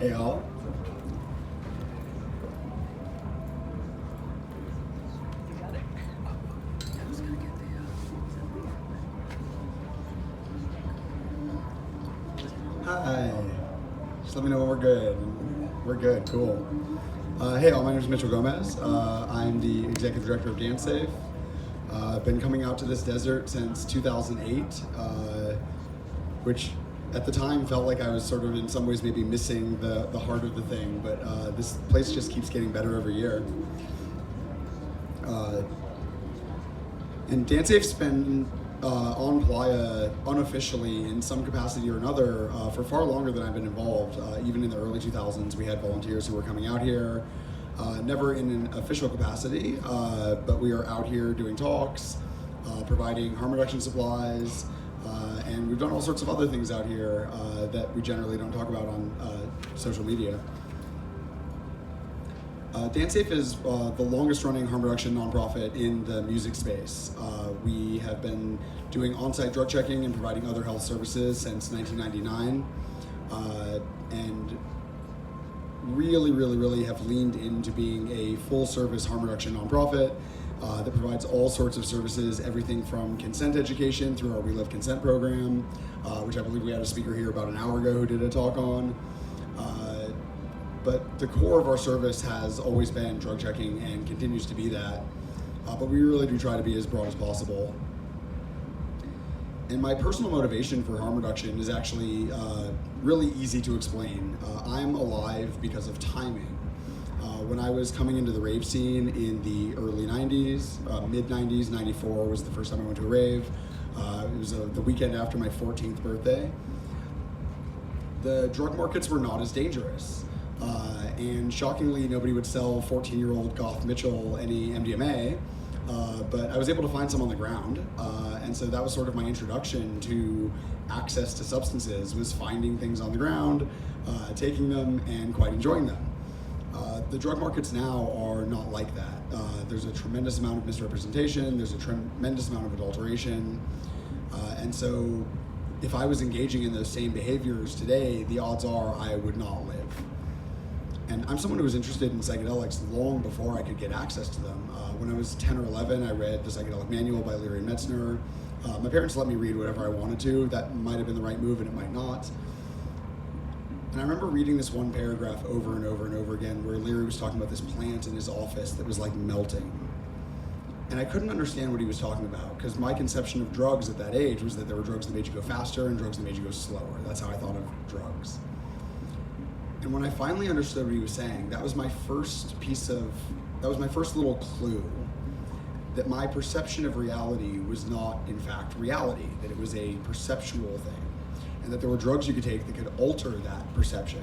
Hey all. Hi. Just let me know when we're good. We're good, cool. Hey all, my name is Mitch Gomez. I'm the executive director of Dance Safe. I've been coming out to this desert since 2008, which at the time felt like I was sort of in some ways maybe missing the heart of the thing, but this place just keeps getting better every year. And Dance Safe's been on Playa unofficially in some capacity or another for far longer than I've been involved. Even in the early 2000s, we had volunteers who were coming out here, never in an official capacity, but we are out here doing talks, providing harm reduction supplies, and we've done all sorts of other things out here that we generally don't talk about on social media. Dance Safe is the longest running harm reduction nonprofit in the music space. We have been doing on-site drug checking and providing other health services since 1999, and really have leaned into being a full-service harm reduction nonprofit that provides all sorts of services, everything from consent education through our We Live Consent program, which I believe we had a speaker here about an hour ago who did a talk on. But the core of our service has always been drug checking and continues to be that. But we really do try to be as broad as possible. And my personal motivation for harm reduction is actually really easy to explain. I'm alive because of timing. When I was coming into the rave scene in the early 90s, mid 90s, 94 was the first time I went to a rave. It was the weekend after my 14th birthday. The drug markets were not as dangerous. And shockingly, nobody would sell 14-year-old Goth Mitchell any MDMA, but I was able to find some on the ground. And so that was sort of my introduction to access to substances, was finding things on the ground, taking them, and quite enjoying them. The drug markets now are not like that. There's a tremendous amount of misrepresentation, there's a tremendous amount of adulteration, and so if I was engaging in those same behaviors today, the odds are I would not live. And I'm someone who was interested in psychedelics long before I could get access to them. When I was 10 or 11, I read The Psychedelic Manual by Larry Metzner. My parents let me read whatever I wanted to. That might have been the right move and it might not. And I remember reading this one paragraph over and over and over again where Larry was talking about this plant in his office that was like melting. And I couldn't understand what he was talking about because my conception of drugs at that age was that there were drugs that made you go faster and drugs that made you go slower. That's how I thought of drugs. And when I finally understood what he was saying, that was my first little clue that my perception of reality was not, in fact, reality, that it was a perceptual thing, and that there were drugs you could take that could alter that perception.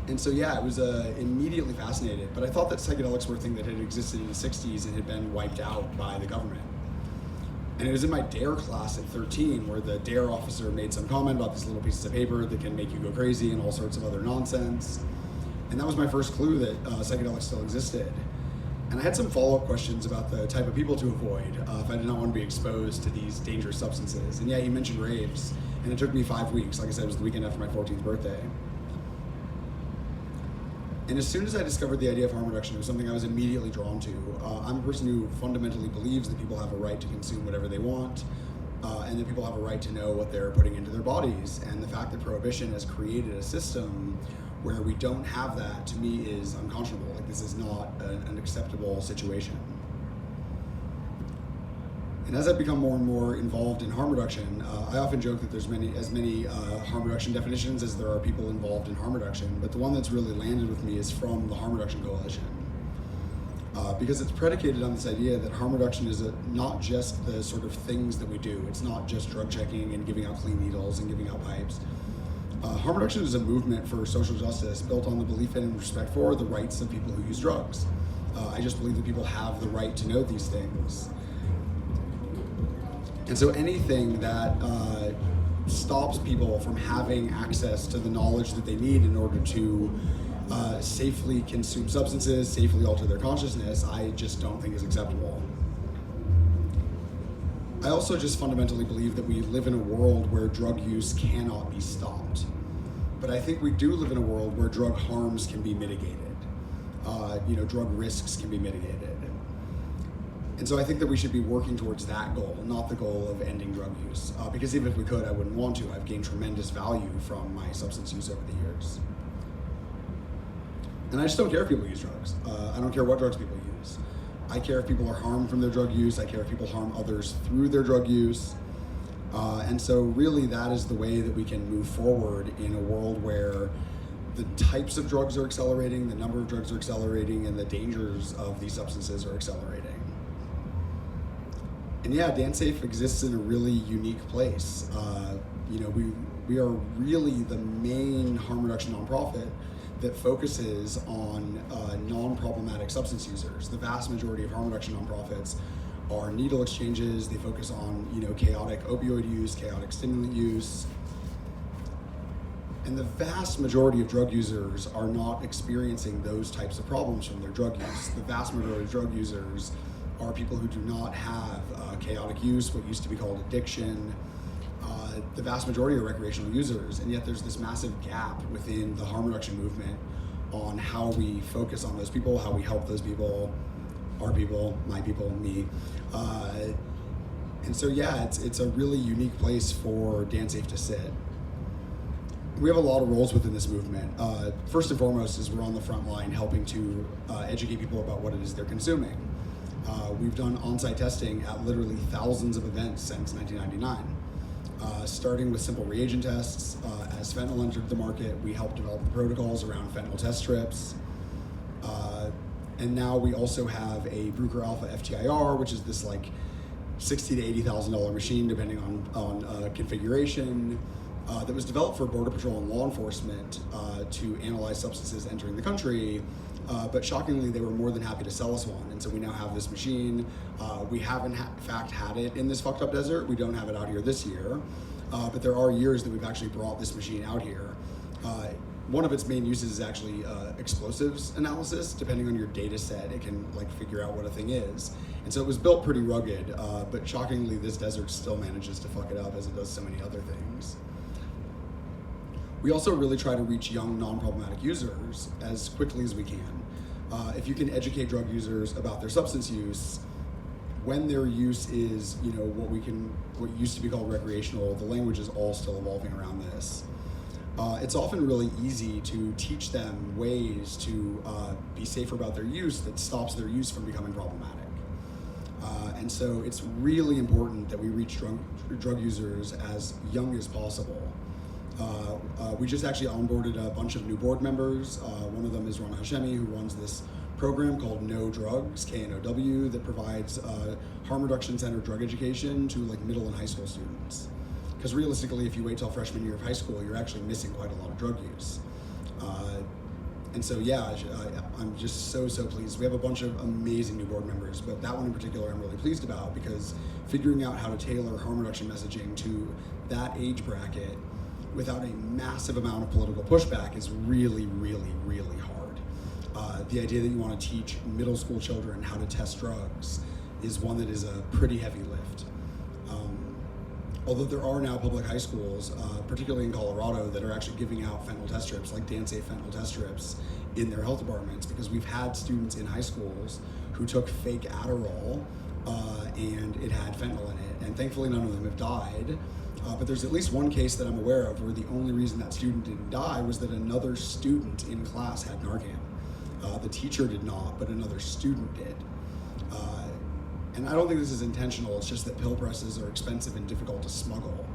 And so, yeah, I was immediately fascinated, but I thought that psychedelics were a thing that had existed in the 60s and had been wiped out by the government. And it was in my DARE class at 13 where the DARE officer made some comment about these little pieces of paper that can make you go crazy and all sorts of other nonsense. And that was my first clue that psychedelics still existed. And I had some follow-up questions about the type of people to avoid if I did not want to be exposed to these dangerous substances. And yeah, he mentioned raves, and it took me 5 weeks. Like I said, it was the weekend after my 14th birthday. And as soon as I discovered the idea of harm reduction, it was something I was immediately drawn to. I'm a person who fundamentally believes that people have a right to consume whatever they want, and that people have a right to know what they're putting into their bodies. And the fact that prohibition has created a system where we don't have that, to me, is unconscionable. Like, this is not an acceptable situation. And as I've become more and more involved in harm reduction, I often joke that there's as many harm reduction definitions as there are people involved in harm reduction, but the one that's really landed with me is from the Harm Reduction Coalition. Because it's predicated on this idea that harm reduction is not just the sort of things that we do. It's not just drug checking and giving out clean needles and giving out pipes. Harm reduction is a movement for social justice built on the belief in and respect for the rights of people who use drugs. I just believe that people have the right to know these things. And so anything that stops people from having access to the knowledge that they need in order to safely consume substances, safely alter their consciousness, I just don't think is acceptable. I also just fundamentally believe that we live in a world where drug use cannot be stopped. but I think we do live in a world where drug harms can be mitigated. Drug risks can be mitigated. And so I think that we should be working towards that goal, not the goal of ending drug use. Because even if we could, I wouldn't want to. I've gained tremendous value from my substance use over the years. And I just don't care if people use drugs. I don't care what drugs people use. I care if people are harmed from their drug use. I care if people harm others through their drug use. And so really that is the way that we can move forward in a world where the types of drugs are accelerating, the number of drugs are accelerating, and the dangers of these substances are accelerating. And yeah, DanceSafe exists in a really unique place. We are really the main harm reduction nonprofit that focuses on non-problematic substance users. The vast majority of harm reduction nonprofits are needle exchanges. They focus on chaotic opioid use, chaotic stimulant use. And the vast majority of drug users are not experiencing those types of problems from their drug use. The vast majority of drug users are people who do not have chaotic use, what used to be called addiction. The vast majority are recreational users, and yet there's this massive gap within the harm reduction movement on how we focus on those people, how we help those people, our people, my people, me. And so yeah, it's a really unique place for DanceSafe to sit. We have a lot of roles within this movement. First and foremost is we're on the front line helping to educate people about what it is they're consuming. We've done on-site testing at literally thousands of events since 1999. Starting with simple reagent tests. As fentanyl entered the market, we helped develop the protocols around fentanyl test strips. And now we also have a Bruker Alpha FTIR, which is this like $60,000 to $80,000 machine, depending on configuration, that was developed for Border Patrol and law enforcement to analyze substances entering the country. But shockingly, they were more than happy to sell us one. And so we now have this machine. We haven't, in fact, had it in this fucked up desert. We don't have it out here this year. But there are years that we've actually brought this machine out here. One of its main uses is actually explosives analysis. Depending on your data set, it can figure out what a thing is. And so it was built pretty rugged, but shockingly, this desert still manages to fuck it up as it does so many other things. We also really try to reach young, non-problematic users as quickly as we can. If you can educate drug users about their substance use, when their use is, what used to be called recreational, the language is all still evolving around this. It's often really easy to teach them ways to be safer about their use that stops their use from becoming problematic. And so it's really important that we reach drug users as young as possible. We just actually onboarded a bunch of new board members. One of them is Rana Hashemi, who runs this program called No Drugs, KNOW, that provides harm reduction centered drug education to middle and high school students. Because realistically, if you wait till freshman year of high school, you're actually missing quite a lot of drug use. And so yeah, I'm just so pleased. We have a bunch of amazing new board members, but that one in particular I'm really pleased about, because figuring out how to tailor harm reduction messaging to that age bracket without a massive amount of political pushback is really hard. The idea that you want to teach middle school children how to test drugs is one that is a pretty heavy lift. Although there are now public high schools, particularly in Colorado, that are actually giving out fentanyl test strips, like DanceSafe fentanyl test strips, in their health departments, because we've had students in high schools who took fake Adderall and it had fentanyl in it, and thankfully none of them have died. But there's at least one case that I'm aware of where the only reason that student didn't die was that another student in class had Narcan. The teacher did not, but another student did. And I don't think this is intentional, it's just that pill presses are expensive and difficult to smuggle.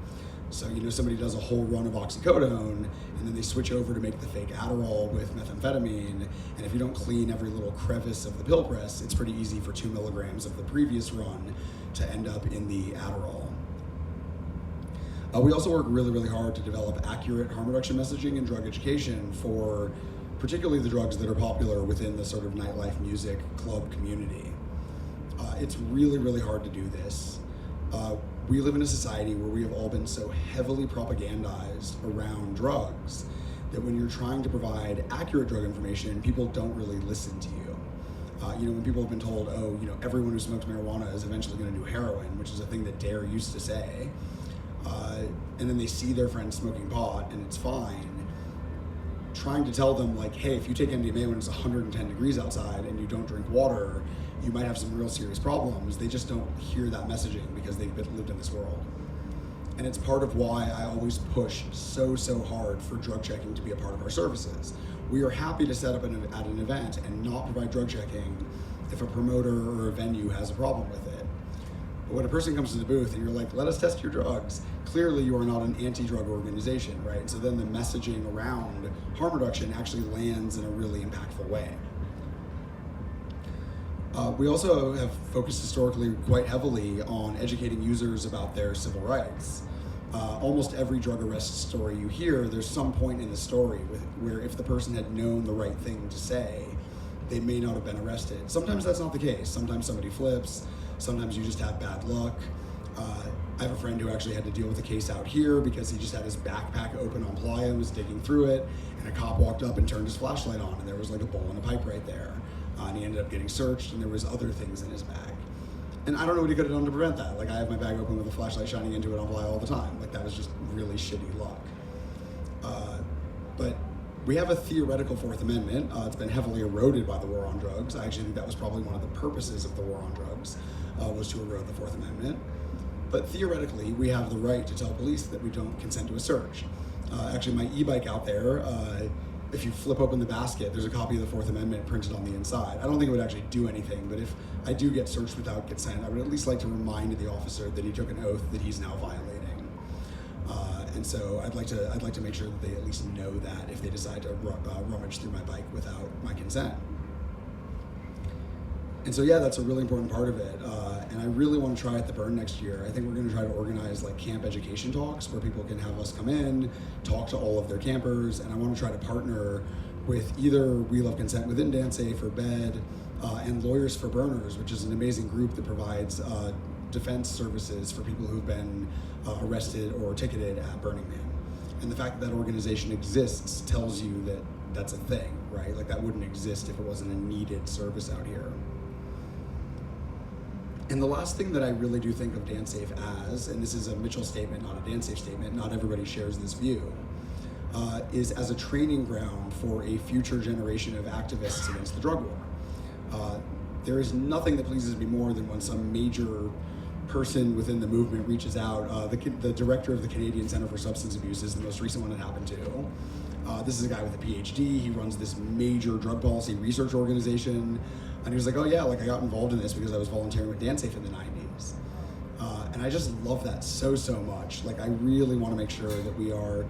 So, somebody does a whole run of oxycodone, and then they switch over to make the fake Adderall with methamphetamine, and if you don't clean every little crevice of the pill press, it's pretty easy for 2 milligrams of the previous run to end up in the Adderall. We also work really hard to develop accurate harm reduction messaging and drug education for particularly the drugs that are popular within the sort of nightlife music club community. It's really hard to do this. We live in a society where we have all been so heavily propagandized around drugs that when you're trying to provide accurate drug information, people don't really listen to you. When people have been told, everyone who smokes marijuana is eventually going to do heroin, which is a thing that DARE used to say, and then they see their friends smoking pot and it's fine, trying to tell them like, hey, if you take MDMA when it's 110 degrees outside and you don't drink water, you might have some real serious problems. They just don't hear that messaging because they've lived in this world. And it's part of why I always push so hard for drug checking to be a part of our services. We are happy to set up at an event and not provide drug checking if a promoter or a venue has a problem with it. But when a person comes to the booth and you're like, let us test your drugs, clearly you are not an anti-drug organization, right? So then the messaging around harm reduction actually lands in a really impactful way. We also have focused historically quite heavily on educating users about their civil rights. Almost every drug arrest story you hear, there's some point in the story where if the person had known the right thing to say, they may not have been arrested. Sometimes that's not the case. Sometimes somebody flips. Sometimes you just have bad luck. I have a friend who actually had to deal with a case out here because he just had his backpack open on playa and was digging through it, and a cop walked up and turned his flashlight on, and there was like a bowl and a pipe right there. And he ended up getting searched, and there was other things in his bag. And I don't know what he could have done to prevent that. Like, I have my bag open with a flashlight shining into it on playa all the time. Like, that was just really shitty luck. But we have a theoretical Fourth Amendment. It's been heavily eroded by the war on drugs. I actually think that was probably one of the purposes of the war on drugs, was to erode the Fourth Amendment. But theoretically, we have the right to tell police that we don't consent to a search. Actually, my e-bike out there, if you flip open the basket, there's a copy of the Fourth Amendment printed on the inside. I don't think it would actually do anything, but if I do get searched without consent, I would at least like to remind the officer that he took an oath that he's now violating. And so I'd like to make sure that they at least know that if they decide to rummage through my bike without my consent. And so yeah, that's a really important part of it. And I really want to try at the Burn next year. I think we're going to try to organize like camp education talks where people can have us come in, talk to all of their campers, and I want to try to partner with either We Love Consent within DanceSafe or BED and Lawyers for Burners, which is an amazing group that provides defense services for people who've been arrested or ticketed at Burning Man. And the fact that that organization exists tells you that that's a thing, right? Like that wouldn't exist if it wasn't a needed service out here. And the last thing that I really do think of DanceSafe as, and this is a Mitchell statement, not a DanceSafe statement, not everybody shares this view, is as a training ground for a future generation of activists against the drug war. There is nothing that pleases me more than when some major person within the movement reaches out. The director of the Canadian Center for Substance Abuse is the most recent one it happened to. This is a guy with a PhD. He runs this major drug policy research organization. And he was like, oh yeah, like I got involved in this because I was volunteering with DanceSafe in the 90s. And I just love that so much. Like I really want to make sure that we are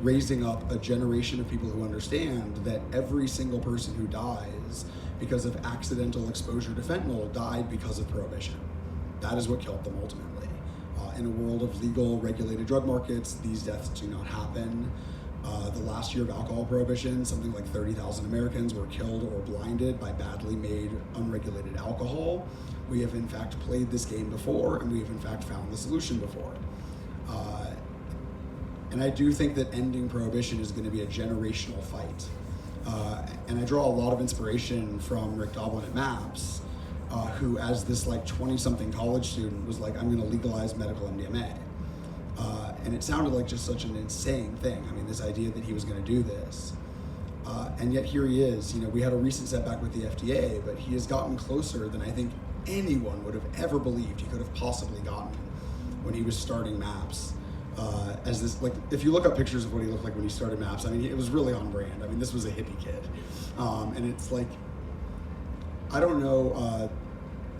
raising up a generation of people who understand that every single person who dies because of accidental exposure to fentanyl died because of prohibition. That is what killed them ultimately. In a world of legal, regulated drug markets, these deaths do not happen. The last year of alcohol prohibition, something like 30,000 Americans were killed or blinded by badly made, unregulated alcohol. We have in fact played this game before, and we have in fact found the solution before. And I do think that ending prohibition is going to be a generational fight. And I draw a lot of inspiration from Rick Doblin at MAPS, who as this like 20-something college student was like, I'm going to legalize medical MDMA. And it sounded like just such an insane thing. I mean, this idea that he was going to do this. And yet here he is. You know, we had a recent setback with the FDA, but he has gotten closer than I think anyone would have ever believed he could have possibly gotten when he was starting MAPS. As this, like, if you look up pictures of what he looked like when he started MAPS, I mean, it was really on brand. I mean, this was a hippie kid. And it's like, I don't know,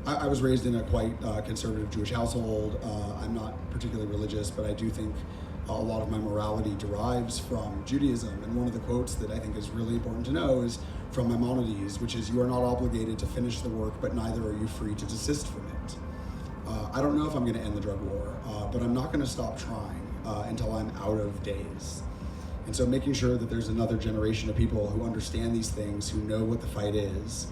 I was raised in a quite conservative Jewish household. I'm not particularly religious, but I do think a lot of my morality derives from Judaism. And one of the quotes that I think is really important to know is from Maimonides, which is, you are not obligated to finish the work, but neither are you free to desist from it. I don't know if I'm gonna end the drug war, but I'm not gonna stop trying until I'm out of days. And so making sure that there's another generation of people who understand these things, who know what the fight is,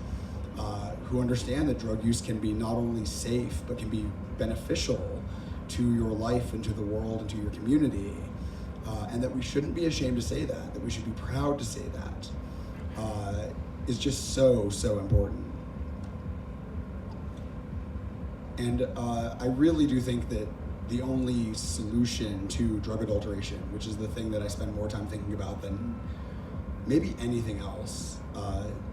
who understand that drug use can be not only safe, but can be beneficial to your life and to the world and to your community, and that we shouldn't be ashamed to say that we should be proud to say that, is just so important. And I really do think that the only solution to drug adulteration, which is the thing that I spend more time thinking about than maybe anything else,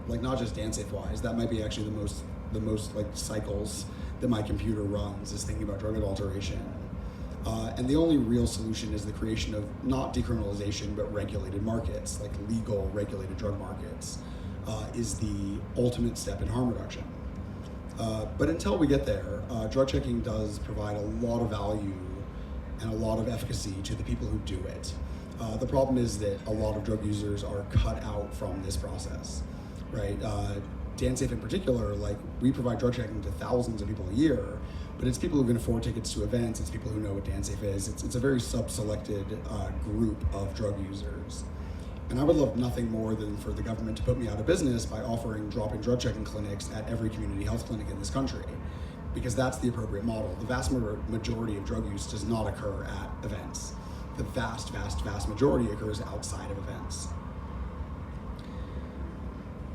like not just dance safe wise. That might be actually the most like cycles that my computer runs is thinking about drug adulteration. And the only real solution is the creation of not decriminalization, but regulated markets, like legal regulated drug markets, is the ultimate step in harm reduction. But until we get there, drug checking does provide a lot of value and a lot of efficacy to the people who do it. The problem is that a lot of drug users are cut out from this process, right? DanceSafe in particular, like we provide drug checking to thousands of people a year, but it's people who can afford tickets to events, it's people who know what DanceSafe is. It's a very sub-selected group of drug users. And I would love nothing more than for the government to put me out of business by offering drop-in drug checking clinics at every community health clinic in this country, because that's the appropriate model. The vast majority of drug use does not occur at events. The vast majority occurs outside of events.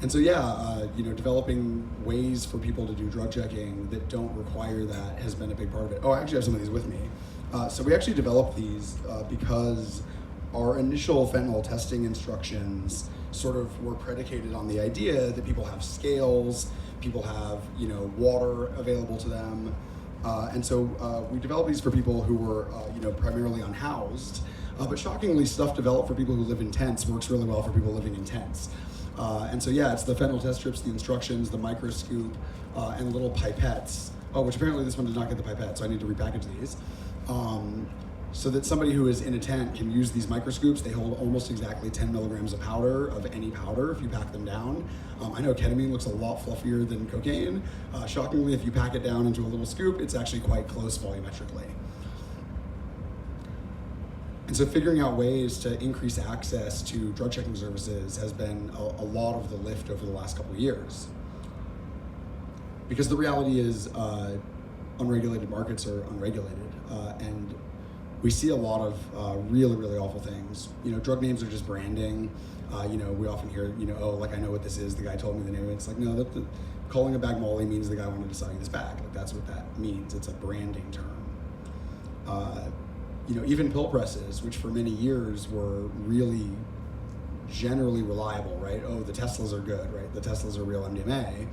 And so developing ways for people to do drug checking that don't require that has been a big part of it. Oh, I actually have some of these with me. So we actually developed these because our initial fentanyl testing instructions sort of were predicated on the idea that people have scales, people have water available to them, and so we developed these for people who were primarily unhoused. But shockingly, stuff developed for people who live in tents works really well for people living in tents. And so it's the fentanyl test strips, the instructions, the microscope, and little pipettes. Oh, which apparently this one did not get the pipette, so I need to repackage these. So that somebody who is in a tent can use these microscopes. They hold almost exactly 10 milligrams of powder, of any powder, if you pack them down. I know ketamine looks a lot fluffier than cocaine. Shockingly, if you pack it down into a little scoop, it's actually quite close volumetrically. And so figuring out ways to increase access to drug checking services has been a lot of the lift over the last couple of years. Because the reality is unregulated markets are unregulated. And we see a lot of really, really awful things. Drug names are just branding. We often hear, I know what this is. The guy told me the name of it. It's like, no, calling a bag Molly means the guy wanted to sell you this bag. Like that's what that means. It's a branding term. Even pill presses, which for many years were really generally reliable, right? Oh, the Teslas are good, right? The Teslas are real MDMA.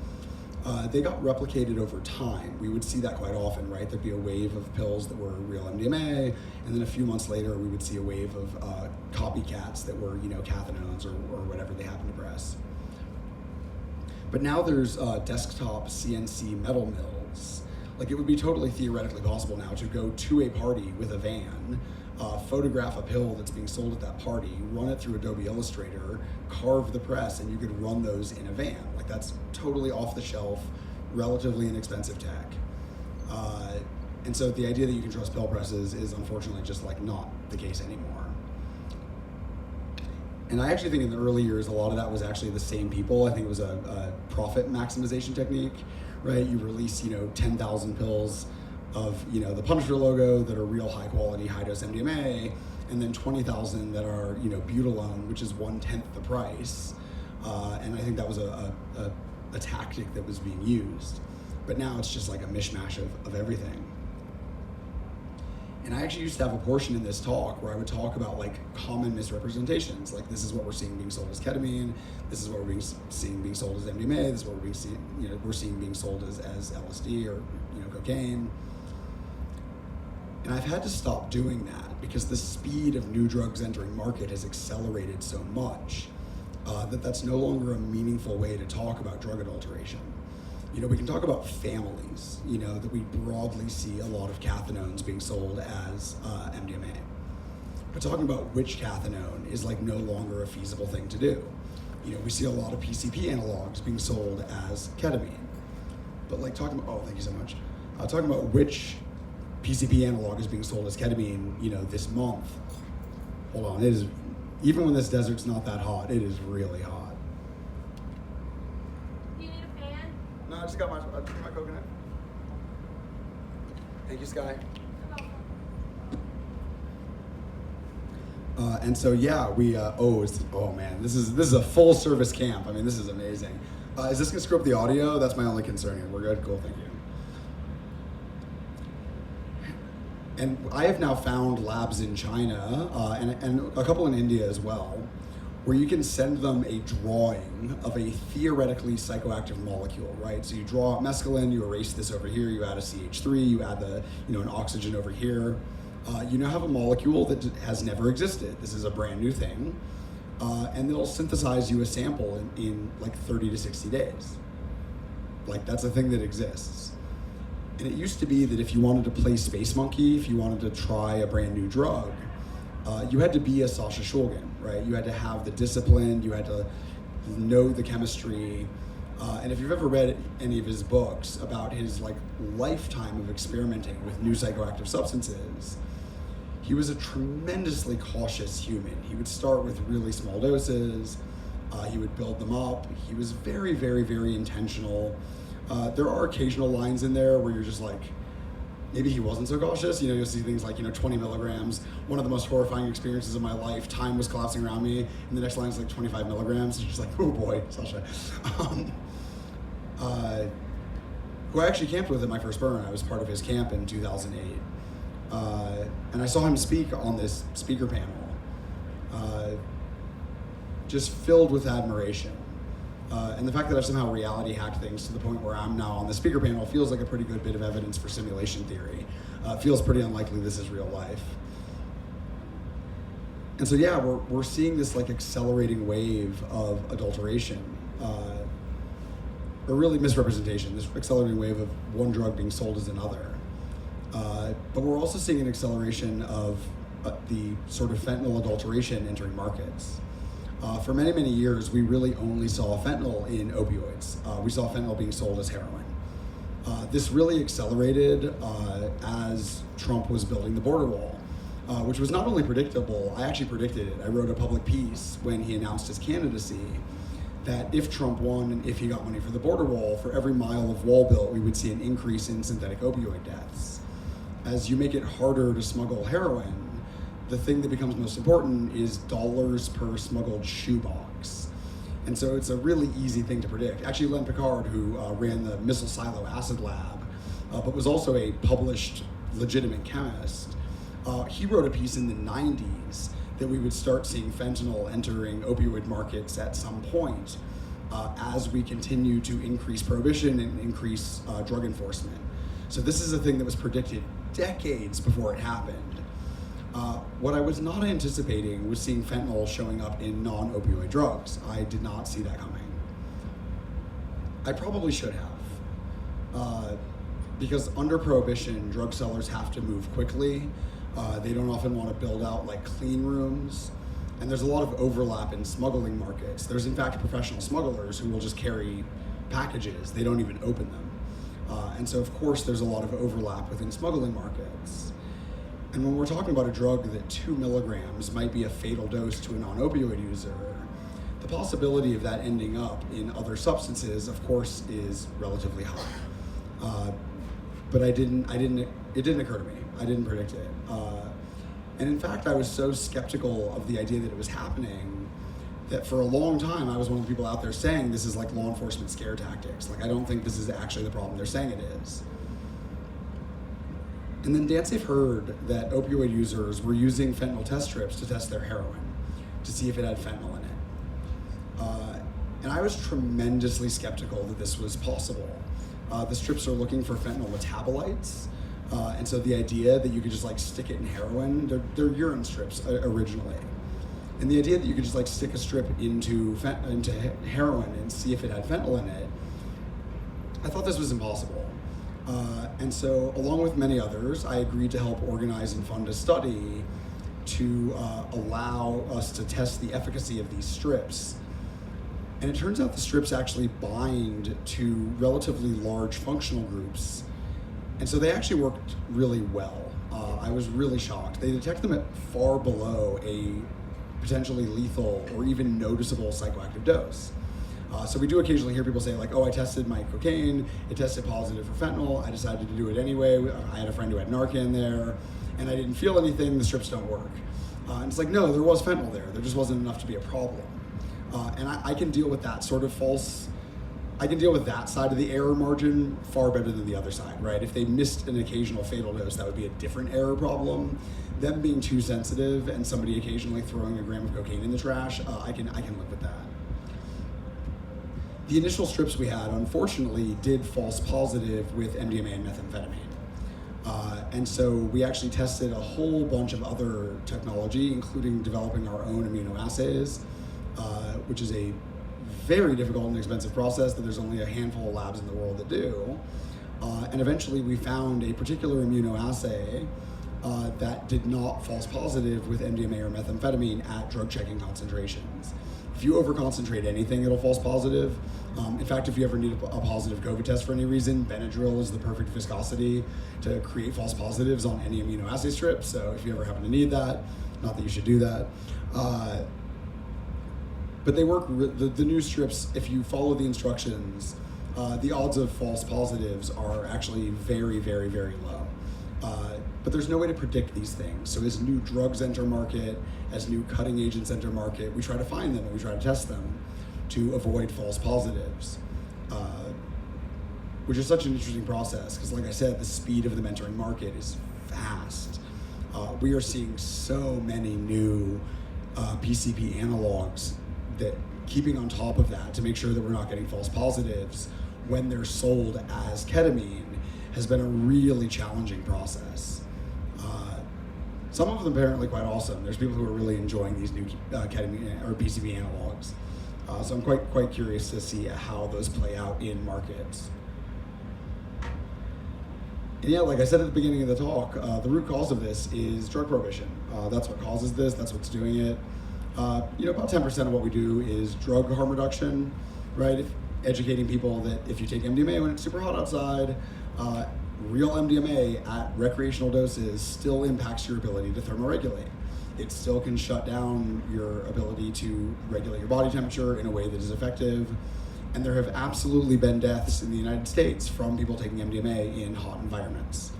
They got replicated over time. We would see that quite often, right? There'd be a wave of pills that were real MDMA, and then a few months later, we would see a wave of copycats that were, cathinones or whatever they happen to press. But now there's desktop CNC metal mills. Like it would be totally theoretically possible now to go to a party with a van, photograph a pill that's being sold at that party, run it through Adobe Illustrator, carve the press, and you could run those in a van. Like that's totally off the shelf, relatively inexpensive tech. And so the idea that you can trust pill presses is unfortunately just like not the case anymore. And I actually think in the early years, a lot of that was actually the same people. I think it was a profit maximization technique, right? You release, 10,000 pills of, the Punisher logo that are real high quality, high dose MDMA, and then 20,000 that are, butylone, which is 1/10 the price. And I think that was a tactic that was being used. But now it's just like a mishmash of everything. And I actually used to have a portion in this talk where I would talk about like common misrepresentations. Like this is what we're seeing being sold as ketamine. This is what we're seeing being sold as MDMA. This is what we're seeing being sold as LSD or cocaine. And I've had to stop doing that because the speed of new drugs entering market has accelerated so much that's no longer a meaningful way to talk about drug adulteration. We can talk about families, that we broadly see a lot of cathinones being sold as MDMA. But talking about which cathinone is like no longer a feasible thing to do. We see a lot of PCP analogs being sold as ketamine. But like talking about, thank you so much. Talking about which PCP analog is being sold as ketamine, this month. Hold on, it is, even when this desert's not that hot, it is really hot. I just got my coconut. Thank you, Sky. And so we man, this is a full service camp. I mean, this is amazing. Is this gonna screw up the audio? That's my only concern here. We're good, cool, thank you. And I have now found labs in China and a couple in India as well, where you can send them a drawing of a theoretically psychoactive molecule, right? So you draw out mescaline, you erase this over here, you add a CH3, you add an oxygen over here. You now have a molecule that has never existed. This is a brand new thing. And they'll synthesize you a sample in like 30 to 60 days. Like, that's a thing that exists. And it used to be that if you wanted to play Space Monkey, if you wanted to try a brand new drug, you had to be a Sasha Shulgin, right? You had to have the discipline, you had to know the chemistry. And if you've ever read any of his books about his like lifetime of experimenting with new psychoactive substances, he was a tremendously cautious human. He would start with really small doses, he would build them up. He was very, very, very intentional. There are occasional lines in there where you're just like, maybe he wasn't so cautious. You'll see things like, 20 milligrams, one of the most horrifying experiences of my life, time was collapsing around me, and the next line is like 25 milligrams. It's just like, oh boy, Sasha. Who I actually camped with at my first burn. I was part of his camp in 2008. And I saw him speak on this speaker panel, just filled with admiration. And the fact that I've somehow reality hacked things to the point where I'm now on the speaker panel feels like a pretty good bit of evidence for simulation theory. Feels pretty unlikely this is real life. And so yeah, we're seeing this like accelerating wave of adulteration, or really misrepresentation, this accelerating wave of one drug being sold as another. But we're also seeing an acceleration of the sort of fentanyl adulteration entering markets. For many, many years, we really only saw fentanyl in opioids. We saw fentanyl being sold as heroin. This really accelerated as Trump was building the border wall, which was not only predictable, I actually predicted it. I wrote a public piece when he announced his candidacy that if Trump won and if he got money for the border wall, for every mile of wall built, we would see an increase in synthetic opioid deaths. As you make it harder to smuggle heroin, the thing that becomes most important is dollars per smuggled shoebox. And so it's a really easy thing to predict. Actually, Len Picard, who ran the missile silo acid lab, but was also a published legitimate chemist, he wrote a piece in the 90s that we would start seeing fentanyl entering opioid markets at some point as we continue to increase prohibition and increase drug enforcement. So this is a thing that was predicted decades before it happened. What I was not anticipating was seeing fentanyl showing up in non-opioid drugs. I did not see that coming. I probably should have. Because under prohibition, drug sellers have to move quickly. They don't often want to build out like clean rooms. And there's a lot of overlap in smuggling markets. There's in fact professional smugglers who will just carry packages. They don't even open them. And so of course there's a lot of overlap within smuggling markets. And when we're talking about a drug that 2 milligrams might be a fatal dose to a non-opioid user, the possibility of that ending up in other substances, of course, is relatively high. But it didn't occur to me. I didn't predict it. And in fact, I was so skeptical of the idea that it was happening that for a long time, I was one of the people out there saying this is like law enforcement scare tactics. Like, I don't think this is actually the problem they're saying it is. And then Dansafe heard that opioid users were using fentanyl test strips to test their heroin, to see if it had fentanyl in it. And I was tremendously skeptical that this was possible. The strips are looking for fentanyl metabolites. And so the idea that you could just like stick it in heroin, they're urine strips originally. And the idea that you could just like stick a strip into heroin and see if it had fentanyl in it, I thought this was impossible. And so, along with many others, I agreed to help organize and fund a study to allow us to test the efficacy of these strips. And it turns out the strips actually bind to relatively large functional groups. And so they actually worked really well. I was really shocked. They detect them at far below a potentially lethal or even noticeable psychoactive dose. So we do occasionally hear people say like, oh, I tested my cocaine, it tested positive for fentanyl, I decided to do it anyway. I had a friend who had Narcan there, and I didn't feel anything, the strips don't work. And it's like, no, there was fentanyl there. There just wasn't enough to be a problem. And I can deal with that sort of I can deal with that side of the error margin far better than the other side, right? If they missed an occasional fatal dose, that would be a different error problem. them being too sensitive and somebody occasionally throwing a gram of cocaine in the trash, I can live with that. The initial strips we had, unfortunately, did false positive with MDMA and methamphetamine. And so we actually tested a whole bunch of other technology, including developing our own immunoassays, which is a very difficult and expensive process that there's only a handful of labs in the world that do. And eventually we found a particular immunoassay that did not false positive with MDMA or methamphetamine at drug checking concentrations. If you overconcentrate anything, it'll false positive. In fact, if you ever need a positive COVID test for any reason, Benadryl is the perfect viscosity to create false positives on any immunoassay strip. So if you ever happen to need that, not that you should do that. But they work, the new strips, if you follow the instructions, the odds of false positives are actually very, very, very low. But there's no way to predict these things. So as new drugs enter market, as new cutting agents enter market, we try to find them and we try to test them to avoid false positives, which is such an interesting process because, like I said, the speed of them entering market is fast. We are seeing so many new PCP analogs that keeping on top of that to make sure that we're not getting false positives when they're sold as ketamine has been a really challenging process. Some of them apparently quite awesome. There's people who are really enjoying these new ketamine or PCP analogs. So I'm quite curious to see how those play out in markets. And yeah, like I said at the beginning of the talk, the root cause of this is drug prohibition. That's what causes this, that's what's doing it. About 10% of what we do is drug harm reduction, right? Educating people that if you take MDMA when it's super hot outside, real MDMA at recreational doses still impacts your ability to thermoregulate. It still can shut down your ability to regulate your body temperature in a way that is effective. And there have absolutely been deaths in the United States from people taking MDMA in hot environments,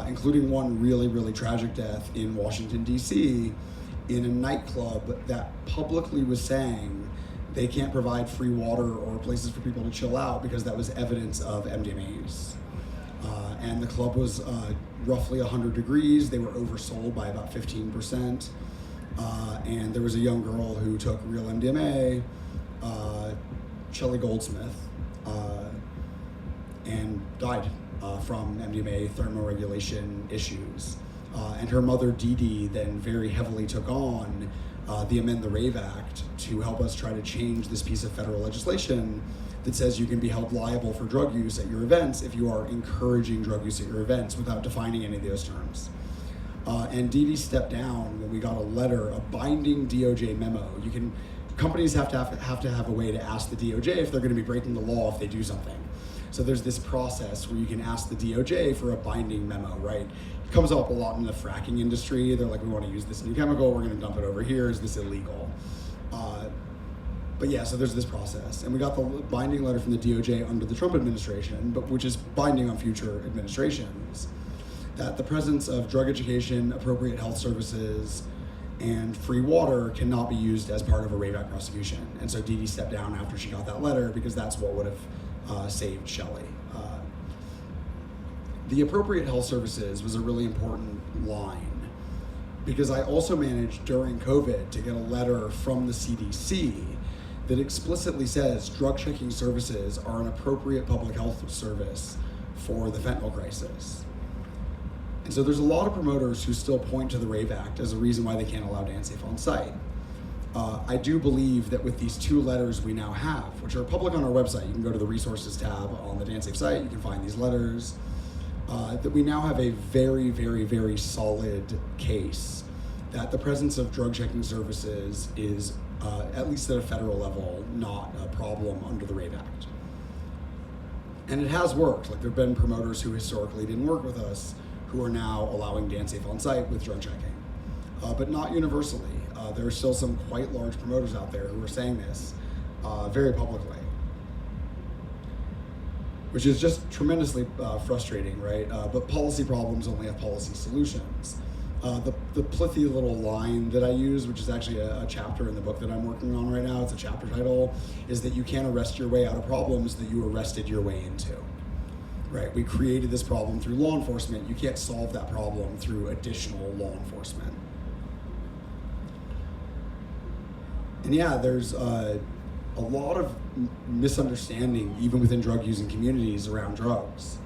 including one really, really tragic death in Washington, D.C., in a nightclub that publicly was saying they can't provide free water or places for people to chill out because that was evidence of MDMA use. And the club was roughly 100 degrees. They were oversold by about 15%. And there was a young girl who took real MDMA, Shelley Goldsmith, and died from MDMA thermoregulation issues. And her mother, Dee Dee, then very heavily took on the Amend the Rave Act to help us try to change this piece of federal legislation that says you can be held liable for drug use at your events if you are encouraging drug use at your events without defining any of those terms. And Dee Dee stepped down when we got a letter, a binding DOJ memo. Companies have to have a way to ask the DOJ if they're going to be breaking the law if they do something. So there's this process where you can ask the DOJ for a binding memo, right? It comes up a lot in the fracking industry. They're like, we want to use this new chemical, we're going to dump it over here. Is this illegal? But yeah, so there's this process. And we got the binding letter from the DOJ under the Trump administration, but which is binding on future administrations, that the presence of drug education, appropriate health services, and free water cannot be used as part of a Rave Act prosecution. And so Dee Dee stepped down after she got that letter because that's what would have saved Shelley. The appropriate health services was a really important line because I also managed during COVID to get a letter from the CDC that explicitly says drug checking services are an appropriate public health service for the fentanyl crisis. And so there's a lot of promoters who still point to the Rave Act as a reason why they can't allow dance safe on site. I do believe that with these two letters we now have, which are public on our website, you can go to the resources tab on the dance safe site, you can find these letters, that we now have a very, very, very solid case that the presence of drug checking services is, at least at a federal level, not a problem under the Rave Act. And it has worked. Like, there have been promoters who historically didn't work with us who are now allowing dance safe on site with drug checking, but not universally. There are still some quite large promoters out there who are saying this very publicly, which is just tremendously frustrating, right? But policy problems only have policy solutions. The pithy little line that I use, which is actually a chapter in the book that I'm working on right now, it's a chapter title, is that you can't arrest your way out of problems that you arrested your way into, right? We created this problem through law enforcement. You can't solve that problem through additional law enforcement. And yeah, there's a lot of misunderstanding even within drug using communities around drugs.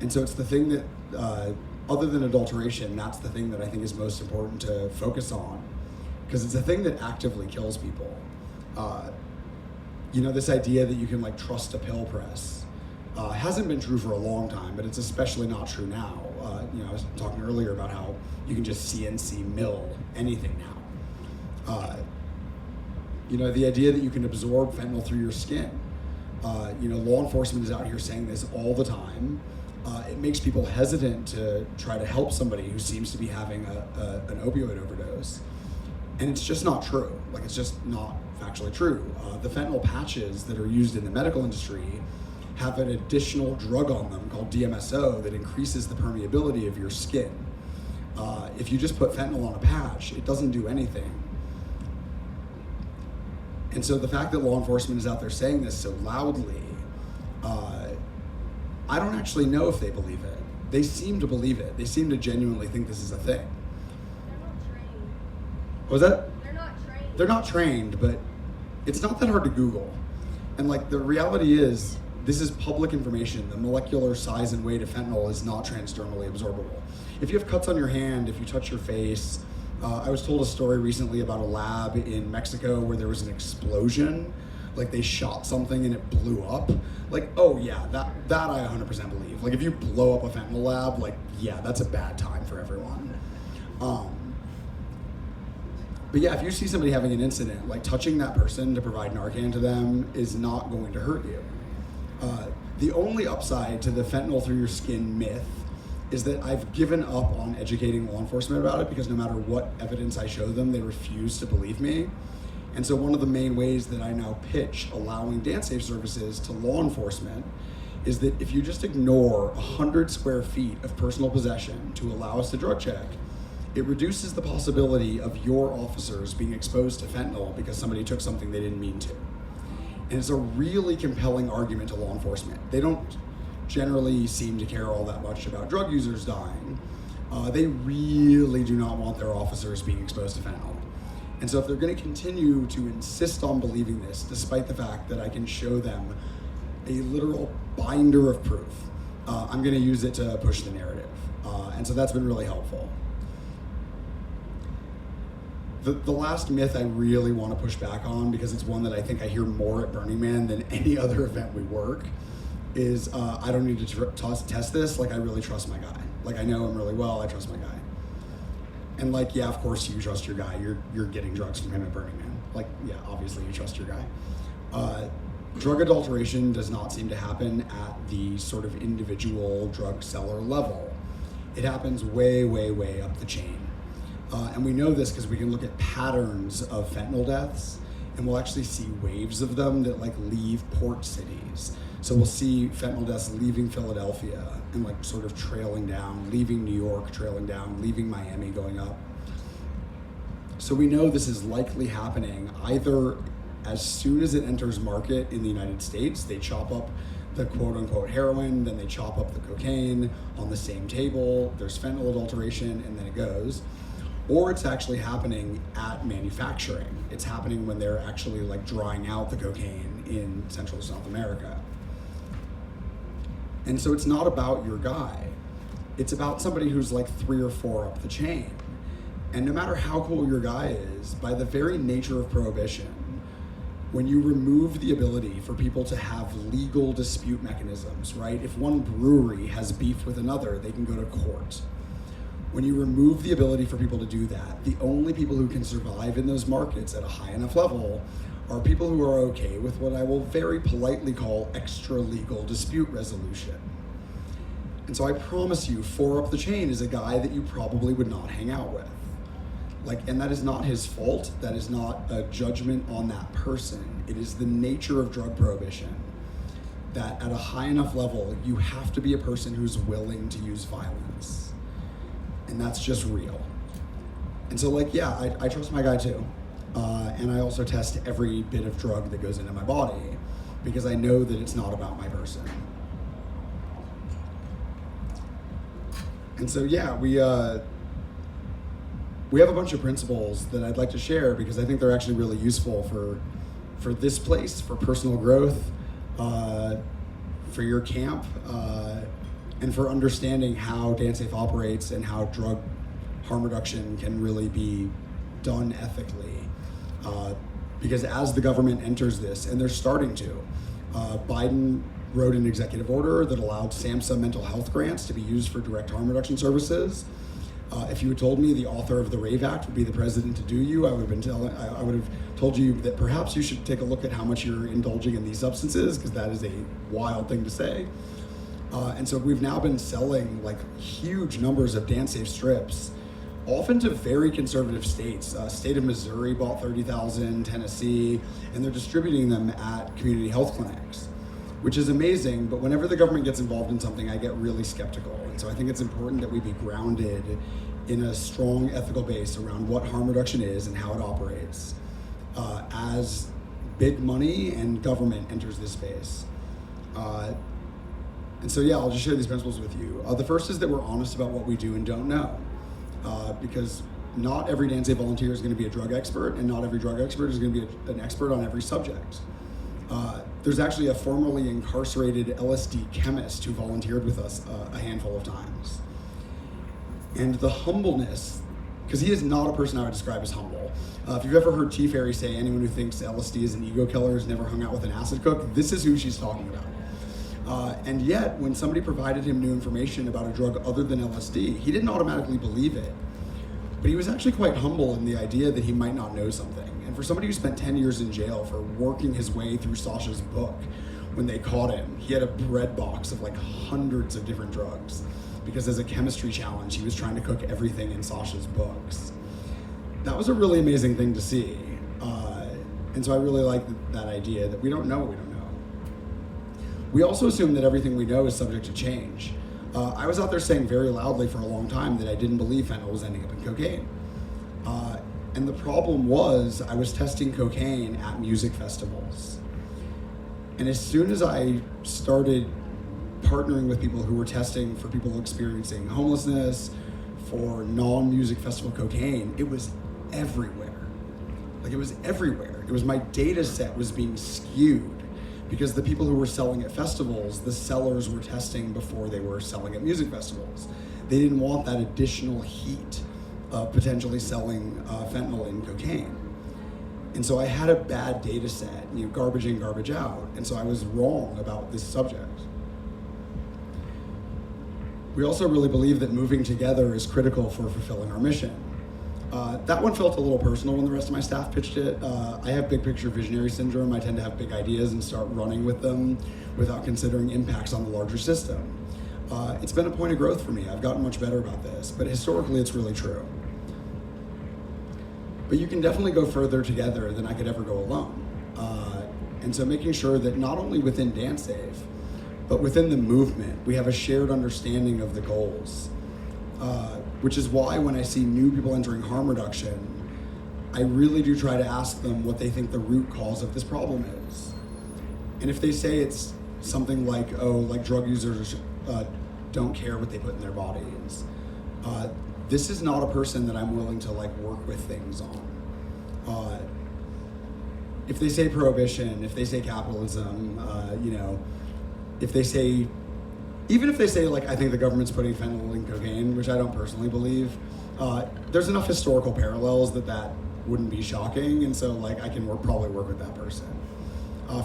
And so it's the thing that, other than adulteration, that's the thing that I think is most important to focus on, because it's a thing that actively kills people. This idea that you can like trust a pill press hasn't been true for a long time, but it's especially not true now. I was talking earlier about how you can just CNC mill anything now. The idea that you can absorb fentanyl through your skin. Law enforcement is out here saying this all the time. It makes people hesitant to try to help somebody who seems to be having an opioid overdose. And it's just not true. Like, it's just not factually true. The fentanyl patches that are used in the medical industry have an additional drug on them called DMSO that increases the permeability of your skin. If you just put fentanyl on a patch, it doesn't do anything. And so the fact that law enforcement is out there saying this so loudly, I don't actually know if they believe it. They seem to believe it. They seem to genuinely think this is a thing. They're not trained. What was that? They're not trained. They're not trained, but it's not that hard to Google. And like, the reality is, this is public information. The molecular size and weight of fentanyl is not transdermally absorbable. If you have cuts on your hand, if you touch your face, I was told a story recently about a lab in Mexico where there was an explosion. Like, they shot something and it blew up. Like, oh yeah, that I 100% believe. Like, if you blow up a fentanyl lab, like, yeah, that's a bad time for everyone. But yeah, if you see somebody having an incident, like, touching that person to provide Narcan to them is not going to hurt you. The only upside to the fentanyl through your skin myth is that I've given up on educating law enforcement about it, because no matter what evidence I show them, they refuse to believe me. And so one of the main ways that I now pitch allowing dance safe services to law enforcement is that if you just ignore 100 square feet of personal possession to allow us to drug check, it reduces the possibility of your officers being exposed to fentanyl because somebody took something they didn't mean to. And it's a really compelling argument to law enforcement. They don't generally seem to care all that much about drug users dying. They really do not want their officers being exposed to fentanyl. And so if they're going to continue to insist on believing this, despite the fact that I can show them a literal binder of proof, I'm going to use it to push the narrative. And so that's been really helpful. The last myth I really want to push back on, because it's one that I think I hear more at Burning Man than any other event we work, is I don't need to test this. Like, I really trust my guy. Like, I know him really well. I trust my guy. And like, yeah, of course you trust your guy. You're getting drugs from him at Burning Man. Like, yeah, obviously you trust your guy. Drug adulteration does not seem to happen at the sort of individual drug seller level. It happens way, way, way up the chain. And we know this because we can look at patterns of fentanyl deaths, and we'll actually see waves of them that like leave port cities. So we'll see fentanyl deaths leaving Philadelphia and like sort of trailing down, leaving New York, trailing down, leaving Miami, going up. So we know this is likely happening either as soon as it enters market in the United States, they chop up the quote unquote heroin, then they chop up the cocaine on the same table, there's fentanyl adulteration, and then it goes. Or it's actually happening at manufacturing. It's happening when they're actually like drying out the cocaine in Central South America. And so it's not about your guy. It's about somebody who's like 3 or 4 up the chain. And no matter how cool your guy is, by the very nature of prohibition, when you remove the ability for people to have legal dispute mechanisms, right? If one brewery has beef with another, they can go to court. When you remove the ability for people to do that, the only people who can survive in those markets at a high enough level are people who are okay with what I will very politely call extra-legal dispute resolution. And so I promise you, 4 up the chain is a guy that you probably would not hang out with. And that is not his fault. That is not a judgment on that person. It is the nature of drug prohibition that at a high enough level, you have to be a person who's willing to use violence. And that's just real. And so yeah, I trust my guy too. And I also test every bit of drug that goes into my body because I know that it's not about my person. And so, yeah, we have a bunch of principles that I'd like to share because I think they're actually really useful for this place, for personal growth, for your camp, and for understanding how DanceSafe operates and how drug harm reduction can really be done ethically. Because as the government enters this, and they're starting to, Biden wrote an executive order that allowed SAMHSA mental health grants to be used for direct harm reduction services. If you had told me the author of the RAVE Act would be the president to do you, I would have told you that perhaps you should take a look at how much you're indulging in these substances, because that is a wild thing to say. And so we've now been selling like huge numbers of DanceSafe strips, often to very conservative states. State of Missouri bought 30,000, Tennessee, and they're distributing them at community health clinics, which is amazing. But whenever the government gets involved in something, I get really skeptical. And so I think it's important that we be grounded in a strong ethical base around what harm reduction is and how it operates as big money and government enters this space. And so, yeah, I'll just share these principles with you. The first is that we're honest about what we do and don't know. Because not every DanceSafe volunteer is going to be a drug expert, and not every drug expert is going to be an expert on every subject. There's actually a formerly incarcerated LSD chemist who volunteered with us a handful of times. And the humbleness, because he is not a person I would describe as humble. If you've ever heard T. Ferry say anyone who thinks LSD is an ego killer has never hung out with an acid cook, this is who she's talking about. And yet, when somebody provided him new information about a drug other than LSD, he didn't automatically believe it. But he was actually quite humble in the idea that he might not know something. And for somebody who spent 10 years in jail for working his way through Sasha's book, when they caught him, he had a bread box of like hundreds of different drugs. Because as a chemistry challenge, he was trying to cook everything in Sasha's books. That was a really amazing thing to see. And so I really like that idea that we don't know what we don't know. We also assume that everything we know is subject to change. I was out there saying very loudly for a long time that I didn't believe fentanyl was ending up in cocaine. And the problem was I was testing cocaine at music festivals. And as soon as I started partnering with people who were testing for people experiencing homelessness, for non-music festival cocaine, it was everywhere. Like, it was everywhere. It was, my data set was being skewed because the people who were selling at festivals, the sellers were testing before they were selling at music festivals. They didn't want that additional heat of potentially selling fentanyl in cocaine. And so I had a bad data set, garbage in, garbage out. And so I was wrong about this subject. We also really believe that moving together is critical for fulfilling our mission. That one felt a little personal when the rest of my staff pitched it. I have big picture visionary syndrome. I tend to have big ideas and start running with them without considering impacts on the larger system. It's been a point of growth for me. I've gotten much better about this, but historically it's really true. But you can definitely go further together than I could ever go alone. And so making sure that not only within DanceSafe, but within the movement, we have a shared understanding of the goals. Which is why when I see new people entering harm reduction, I really do try to ask them what they think the root cause of this problem is. And if they say it's something like, like drug users don't care what they put in their bodies, this is not a person that I'm willing to work with things on. If they say prohibition, if they say capitalism, if they say, even if they say, I think the government's putting fentanyl in cocaine, which I don't personally believe, there's enough historical parallels that wouldn't be shocking, and so, I can probably work with that person.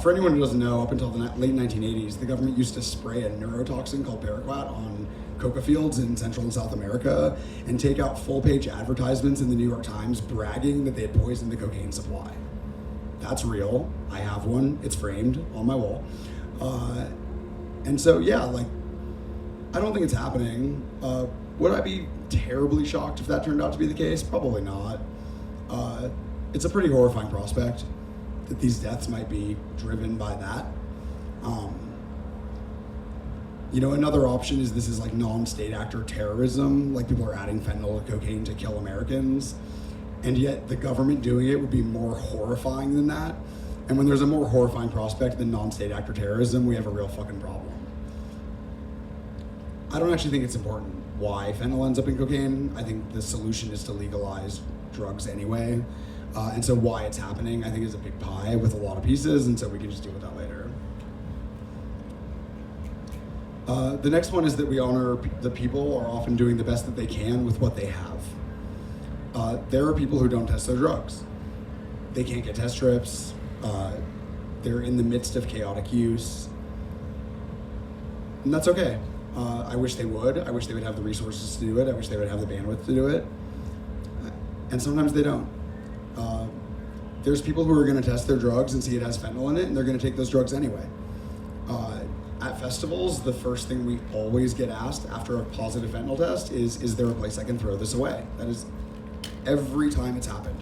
For anyone who doesn't know, up until the late 1980s, the government used to spray a neurotoxin called paraquat on coca fields in Central and South America and take out full-page advertisements in the New York Times bragging that they had poisoned the cocaine supply. That's real. I have one. It's framed on my wall. And so, yeah, I don't think it's happening. Would I be terribly shocked if that turned out to be the case? Probably not. It's a pretty horrifying prospect that these deaths might be driven by that. Another option is this is non-state actor terrorism, people are adding fentanyl to cocaine to kill Americans, and yet the government doing it would be more horrifying than that. And when there's a more horrifying prospect than non-state actor terrorism, we have a real fucking problem. I don't actually think it's important why fentanyl ends up in cocaine. I think the solution is to legalize drugs anyway. And so why it's happening, I think, is a big pie with a lot of pieces, and so we can just deal with that later. The next one is that we honor the people are often doing the best that they can with what they have. There are people who don't test their drugs. They can't get test strips. They're in the midst of chaotic use. And that's okay. I wish they would. I wish they would have the resources to do it. I wish they would have the bandwidth to do it. And sometimes they don't. There's people who are going to test their drugs and see it has fentanyl in it, and they're going to take those drugs anyway. At festivals, the first thing we always get asked after a positive fentanyl test is there a place I can throw this away? That is, every time it's happened,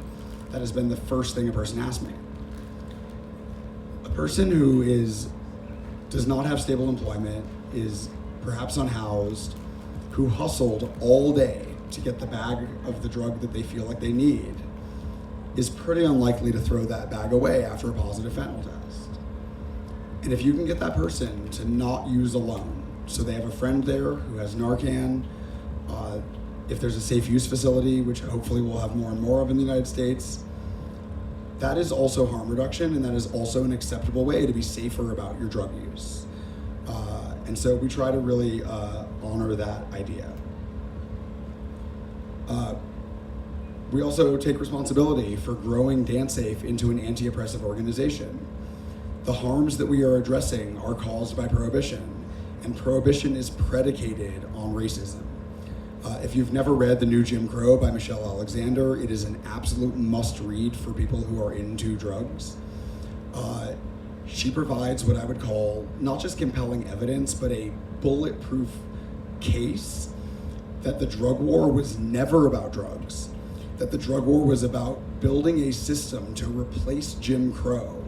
that has been the first thing a person asks me. A person who does not have stable employment, is perhaps unhoused, who hustled all day to get the bag of the drug that they feel like they need, is pretty unlikely to throw that bag away after a positive fentanyl test. And if you can get that person to not use alone, so they have a friend there who has Narcan, if there's a safe use facility, which hopefully we'll have more and more of in the United States, that is also harm reduction, and that is also an acceptable way to be safer about your drug use. And so we try to really honor that idea. We also take responsibility for growing DanceSafe into an anti-oppressive organization. The harms that we are addressing are caused by prohibition, and prohibition is predicated on racism. If you've never read The New Jim Crow by Michelle Alexander, it is an absolute must-read for people who are into drugs. She provides what I would call not just compelling evidence, but a bulletproof case that the drug war was never about drugs, that the drug war was about building a system to replace Jim Crow,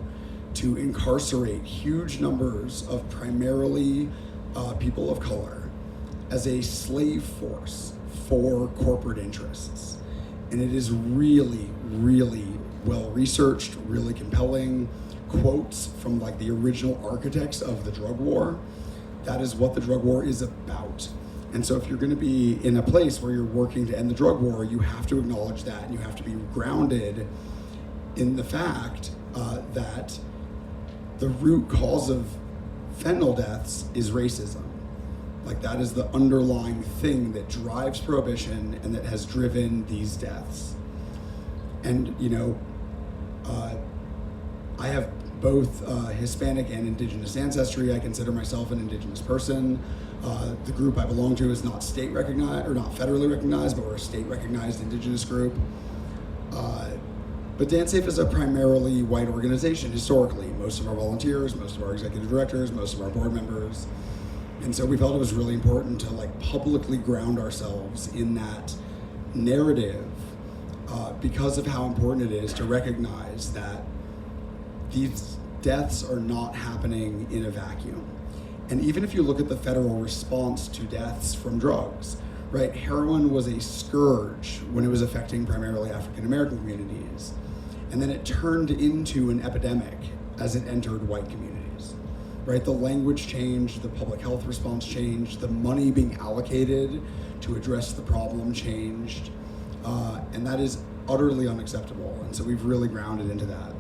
to incarcerate huge numbers of primarily people of color as a slave force for corporate interests. And it is really, really well researched, really compelling. Quotes from like the original architects of the drug war. That is what the drug war is about. And so if you're going to be in a place where you're working to end the drug war, you have to acknowledge that, and you have to be grounded in the fact that the root cause of fentanyl deaths is racism. Like, that is the underlying thing that drives prohibition and that has driven these deaths. And, you know, I have both Hispanic and Indigenous ancestry. I consider myself an Indigenous person. The group I belong to is not state recognized, or not federally recognized, but we're a state recognized Indigenous group. But DanceSafe is a primarily white organization historically. Most of our volunteers, most of our executive directors, most of our board members. And so we felt it was really important to like publicly ground ourselves in that narrative because of how important it is to recognize that these deaths are not happening in a vacuum. And even if you look at the federal response to deaths from drugs, right, heroin was a scourge when it was affecting primarily African American communities. And then it turned into an epidemic as it entered white communities, right? The language changed, the public health response changed, the money being allocated to address the problem changed, and that is utterly unacceptable. And so we've really grounded into that.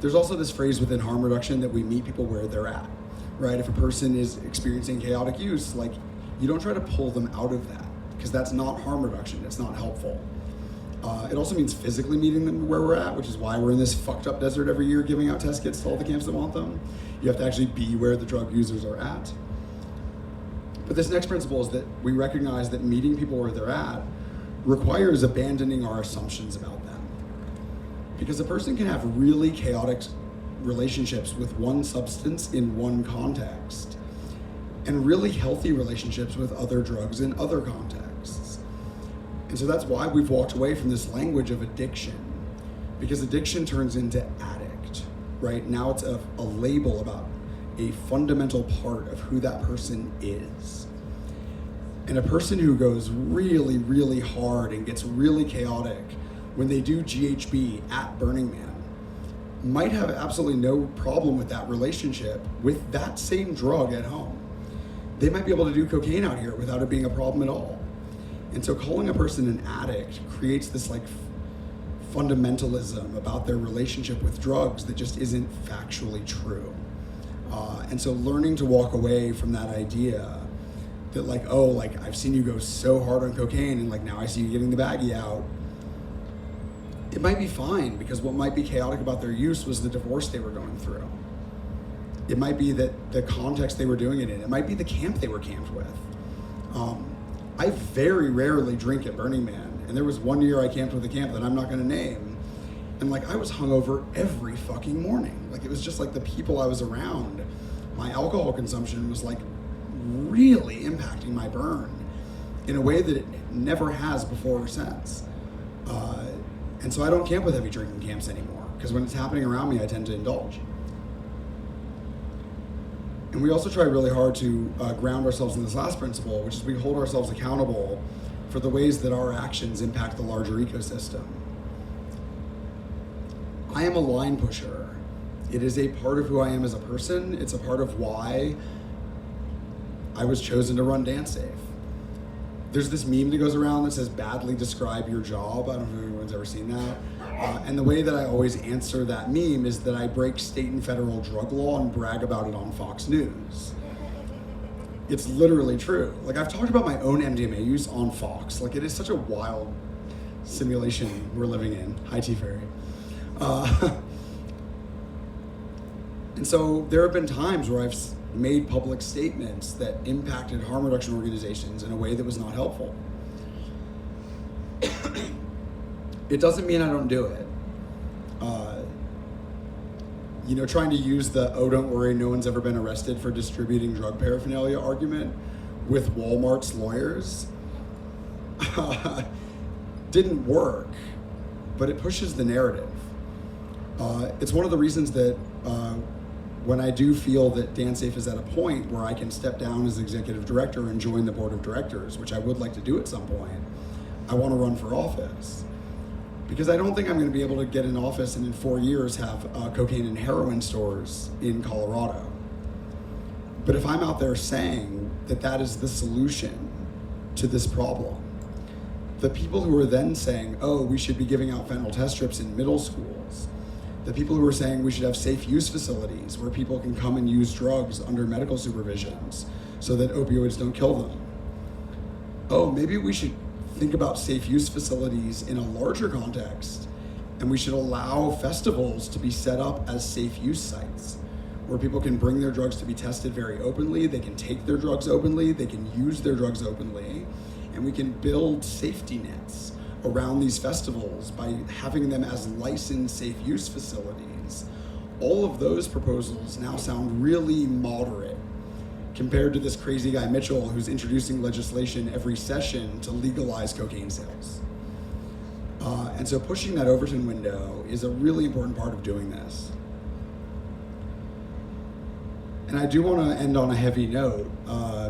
There's also this phrase within harm reduction that we meet people where they're at, right? If a person is experiencing chaotic use, like, you don't try to pull them out of that, because that's not harm reduction, it's not helpful. It also means physically meeting them where we're at, which is why we're in this fucked up desert every year giving out test kits to all the camps that want them. You have to actually be where the drug users are at. But this next principle is that we recognize that meeting people where they're at requires abandoning our assumptions about them. Because a person can have really chaotic relationships with one substance in one context, and really healthy relationships with other drugs in other contexts. And so that's why we've walked away from this language of addiction, because addiction turns into addict, right? Now it's a label about a fundamental part of who that person is. And a person who goes really, really hard and gets really chaotic when they do GHB at Burning Man might have absolutely no problem with that relationship with that same drug at home. they might be able to do cocaine out here without it being a problem at all. And so calling a person an addict creates this like fundamentalism about their relationship with drugs that just isn't factually true. And so learning to walk away from that idea that like, oh, like I've seen you go so hard on cocaine and like now I see you getting the baggie out. It might be fine because what might be chaotic about their use was the divorce they were going through. It might be that the context they were doing it in. It might be the camp they were camped with. I very rarely drink at Burning Man. And there was one year I camped with a camp that I'm not gonna name. And like I was hungover every fucking morning. Like it was just like the people I was around. My alcohol consumption was like really impacting my burn in a way that it never has before or since. And so I don't camp with heavy drinking camps anymore because when it's happening around me, I tend to indulge. And we also try really hard to ground ourselves in this last principle, which is we hold ourselves accountable for the ways that our actions impact the larger ecosystem. I am a line pusher. It is a part of who I am as a person. It's a part of why I was chosen to run Dance Safe. There's this meme that goes around that says, badly describe your job. I don't know if anyone's ever seen that. And the way that I always answer that meme is that I break state and federal drug law and brag about it on Fox News. It's literally true. Like I've talked about my own MDMA use on Fox. Like it is such a wild simulation we're living in. Hi, T Ferry. And so there have been times where I've made public statements that impacted harm reduction organizations in a way that was not helpful. It doesn't mean I don't do it. Trying to use the, oh, don't worry, no one's ever been arrested for distributing drug paraphernalia argument with Walmart's lawyers didn't work, but it pushes the narrative. It's one of the reasons that when I do feel that Dance Safe is at a point where I can step down as executive director and join the board of directors, which I would like to do at some point, I want to run for office. Because I don't think I'm going to be able to get in office and in 4 years have cocaine and heroin stores in Colorado. But if I'm out there saying that that is the solution to this problem, the people who are then saying, oh, we should be giving out fentanyl test strips in middle schools, the people who are saying we should have safe use facilities where people can come and use drugs under medical supervisions so that opioids don't kill them. Oh, maybe we should think about safe use facilities in a larger context, and we should allow festivals to be set up as safe use sites where people can bring their drugs to be tested very openly, they can take their drugs openly, they can use their drugs openly, and we can build safety nets around these festivals by having them as licensed safe use facilities. All of those proposals now sound really moderate compared to this crazy guy Mitchell who's introducing legislation every session to legalize cocaine sales. And so pushing that Overton window is a really important part of doing this. And I do want to end on a heavy note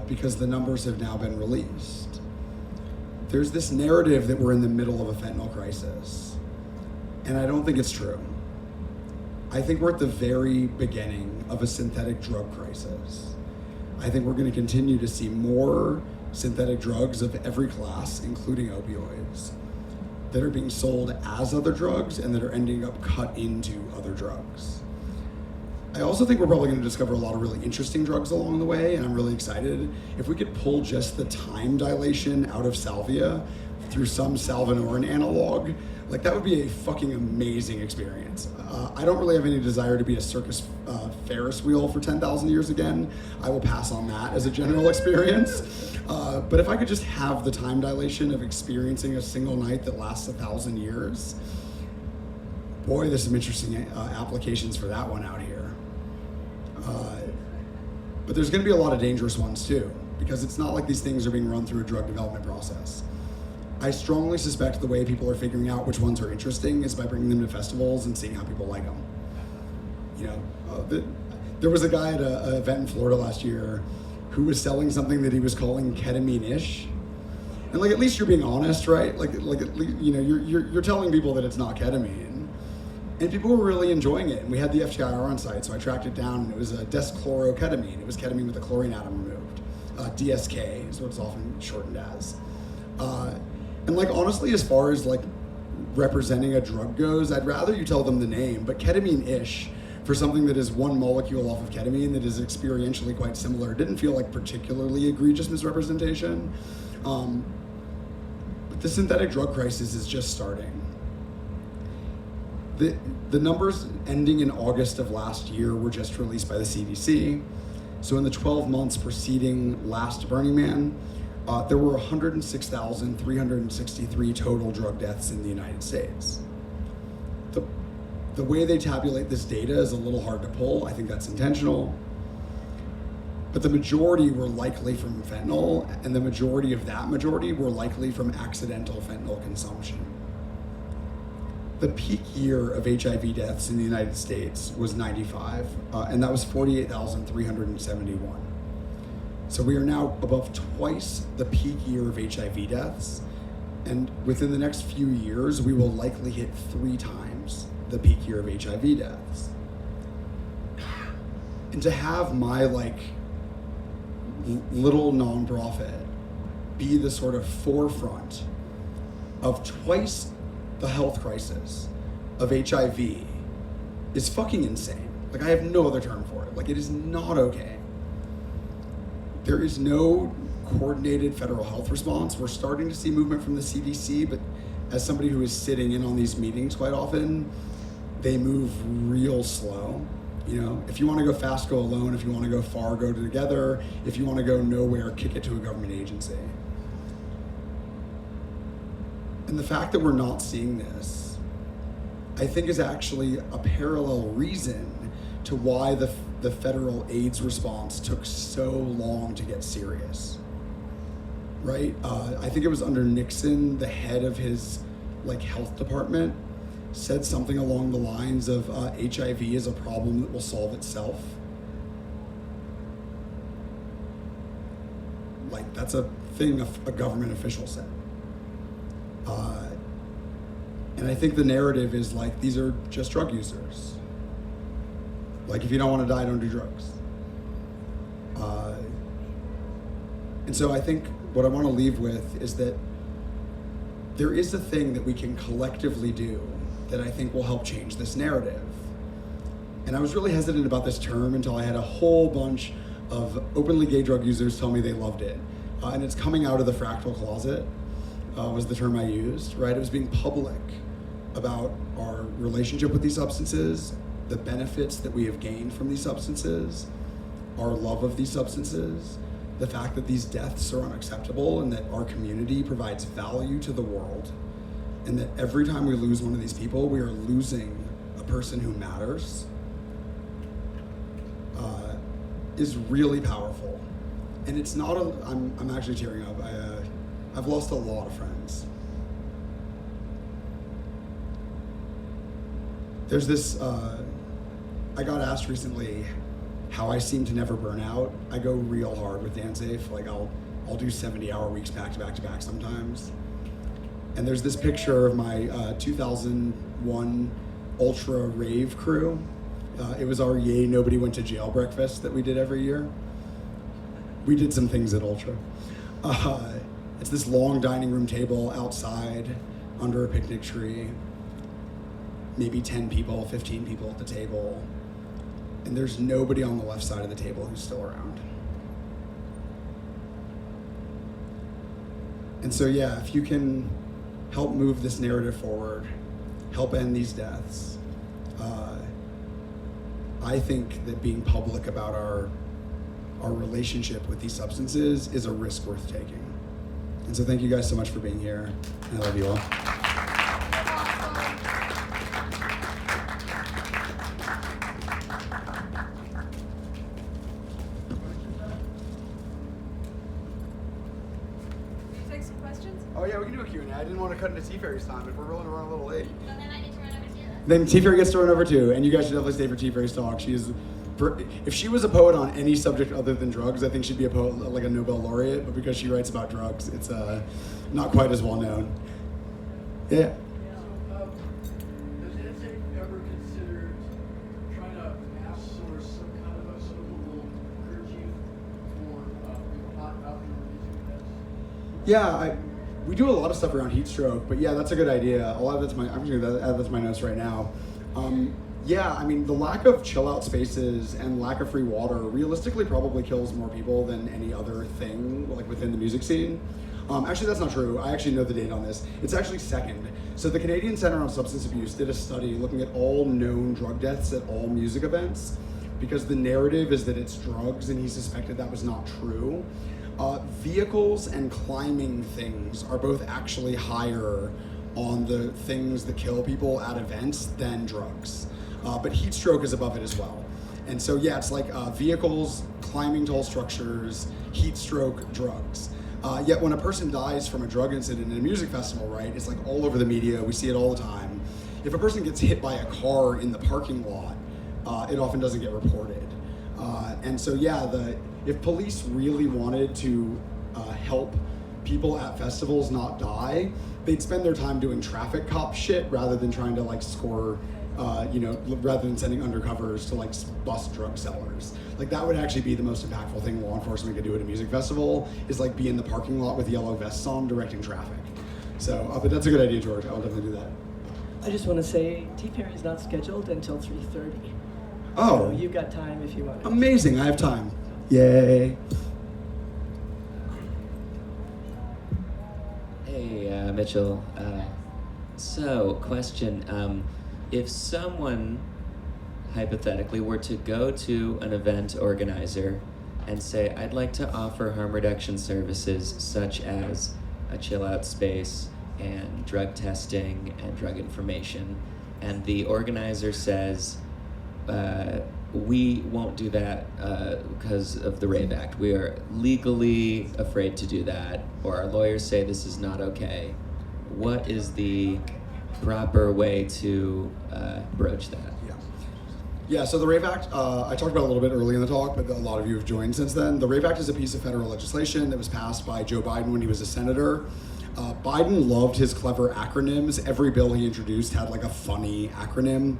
because the numbers have now been released. There's this narrative that we're in the middle of a fentanyl crisis, and I don't think it's true. I think we're at the very beginning of a synthetic drug crisis. I think we're going to continue to see more synthetic drugs of every class, including opioids, that are being sold as other drugs and that are ending up cut into other drugs. I also think we're probably going to discover a lot of really interesting drugs along the way, and I'm really excited. If we could pull just the time dilation out of salvia through some salvinorin analog, like that would be a fucking amazing experience. I don't really have any desire to be a circus Ferris wheel for 10,000 years again. I will pass on that as a general experience. But if I could just have the time dilation of experiencing a single night that lasts 1,000 years, boy, there's some interesting applications for that one out here. But there's going to be a lot of dangerous ones too, because it's not like these things are being run through a drug development process. I strongly suspect the way people are figuring out which ones are interesting is by bringing them to festivals and seeing how people like them. You know, there was a guy at an event in Florida last year who was selling something that he was calling ketamine-ish. And like, at least you're being honest, right? Like you know, you're telling people that it's not ketamine. And people were really enjoying it. And we had the FTIR on site, so I tracked it down, and it was a deschloroketamine. It was ketamine with a chlorine atom removed. DSK is what it's often shortened as. And like honestly, as far as like representing a drug goes, I'd rather you tell them the name, but ketamine-ish for something that is one molecule off of ketamine that is experientially quite similar didn't feel like particularly egregious misrepresentation. But the synthetic drug crisis is just starting. The numbers ending in August of last year were just released by the CDC. So in the 12 months preceding last Burning Man, there were 106,363 total drug deaths in the United States. The way they tabulate this data is a little hard to pull. I think that's intentional. But the majority were likely from fentanyl, and the majority of that majority were likely from accidental fentanyl consumption. The peak year of HIV deaths in the United States was 95, and that was 48,371. So we are now above twice the peak year of HIV deaths, and within the next few years, we will likely hit 3 times the peak year of HIV deaths. And to have my little nonprofit be the sort of forefront of twice the health crisis of HIV is fucking insane. Like, I have no other term for it. Like, it is not okay. There is no coordinated federal health response. We're starting to see movement from the CDC, but as somebody who is sitting in on these meetings quite often, they move real slow. You know, if you want to go fast, go alone. If you want to go far, go together. If you want to go nowhere, kick it to a government agency. And the fact that we're not seeing this, I think, is actually a parallel reason to why the federal AIDS response took so long to get serious, right? I think it was under Nixon, the head of his health department said something along the lines of HIV is a problem that will solve itself. Like, that's a thing a government official said. And I think the narrative is these are just drug users. If you don't want to die, don't do drugs. And so I think what I want to leave with is that there is a thing that we can collectively do that I think will help change this narrative. And I was really hesitant about this term until I had a whole bunch of openly gay drug users tell me they loved it. And it's coming out of the fractal closet, was the term I used, right? It was being public about our relationship with these substances, the benefits that we have gained from these substances, our love of these substances, the fact that these deaths are unacceptable and that our community provides value to the world, and that every time we lose one of these people, we are losing a person who matters, is really powerful. And it's not I'm actually tearing up. I've lost a lot of friends. There's this, I got asked recently how I seem to never burn out. I go real hard with DanceSafe. I'll do 70-hour weeks back to back to back sometimes. And there's this picture of my 2001 Ultra Rave crew. It was our Yay Nobody Went to Jail breakfast that we did every year. We did some things at Ultra. It's this long dining room table outside under a picnic tree. Maybe 10 people, 15 people at the table. And there's nobody on the left side of the table who's still around. And so, yeah, if you can help move this narrative forward, help end these deaths, I think that being public about our relationship with these substances is a risk worth taking. And so thank you guys so much for being here, and I love you all. Take some questions? Oh yeah, we can do a Q&A. I didn't want to cut into Tea Fairy's time, but we're rolling around a little late. Well, then I need to run over to you. Then Tea Fairy gets to run over too, and you guys should definitely stay for Tea Fairy's talk. If she was a poet on any subject other than drugs, I think she'd be a poet, like a Nobel laureate, but because she writes about drugs, it's not quite as well known. Yeah. Has NSA ever considered trying to mass source some kind of a suitable energy for not We do a lot of stuff around heat stroke, but yeah, that's a good idea. I'm just gonna add that to my notes right now. The lack of chill out spaces and lack of free water realistically probably kills more people than any other thing like within the music scene. Actually, that's not true. I actually know the data on this. It's actually second. So the Canadian Center on Substance Abuse did a study looking at all known drug deaths at all music events because the narrative is that it's drugs and he suspected that was not true. Vehicles and climbing things are both actually higher on the things that kill people at events than drugs. But heat stroke is above it as well. And so yeah, it's like vehicles, climbing tall structures, heat stroke, drugs. Yet when a person dies from a drug incident in a music festival, right, it's like all over the media, we see it all the time. If a person gets hit by a car in the parking lot, it often doesn't get reported. And so yeah, if police really wanted to help people at festivals not die, they'd spend their time doing traffic cop shit rather than trying to like score, rather than sending undercovers to like bust drug sellers. Like that would actually be the most impactful thing law enforcement could do at a music festival is like be in the parking lot with yellow vests on directing traffic. So, but that's a good idea, George. I'll definitely do that. I just want to say T-Perry is not scheduled until 3:30. Oh. So you've got time if you want. Amazing, I have time. Yay. Hey, Mitchell. So, question. If someone, hypothetically, were to go to an event organizer and say, I'd like to offer harm reduction services such as a chill-out space and drug testing and drug information, and the organizer says, we won't do that because of the Rave Act. We are legally afraid to do that, or our lawyers say this is not okay. What is the proper way to broach that? Yeah, so the Rave Act, I talked about a little bit early in the talk, but a lot of you have joined since then. The Rave Act is a piece of federal legislation that was passed by Joe Biden when he was a senator. Biden loved his clever acronyms. Every bill he introduced had like a funny acronym.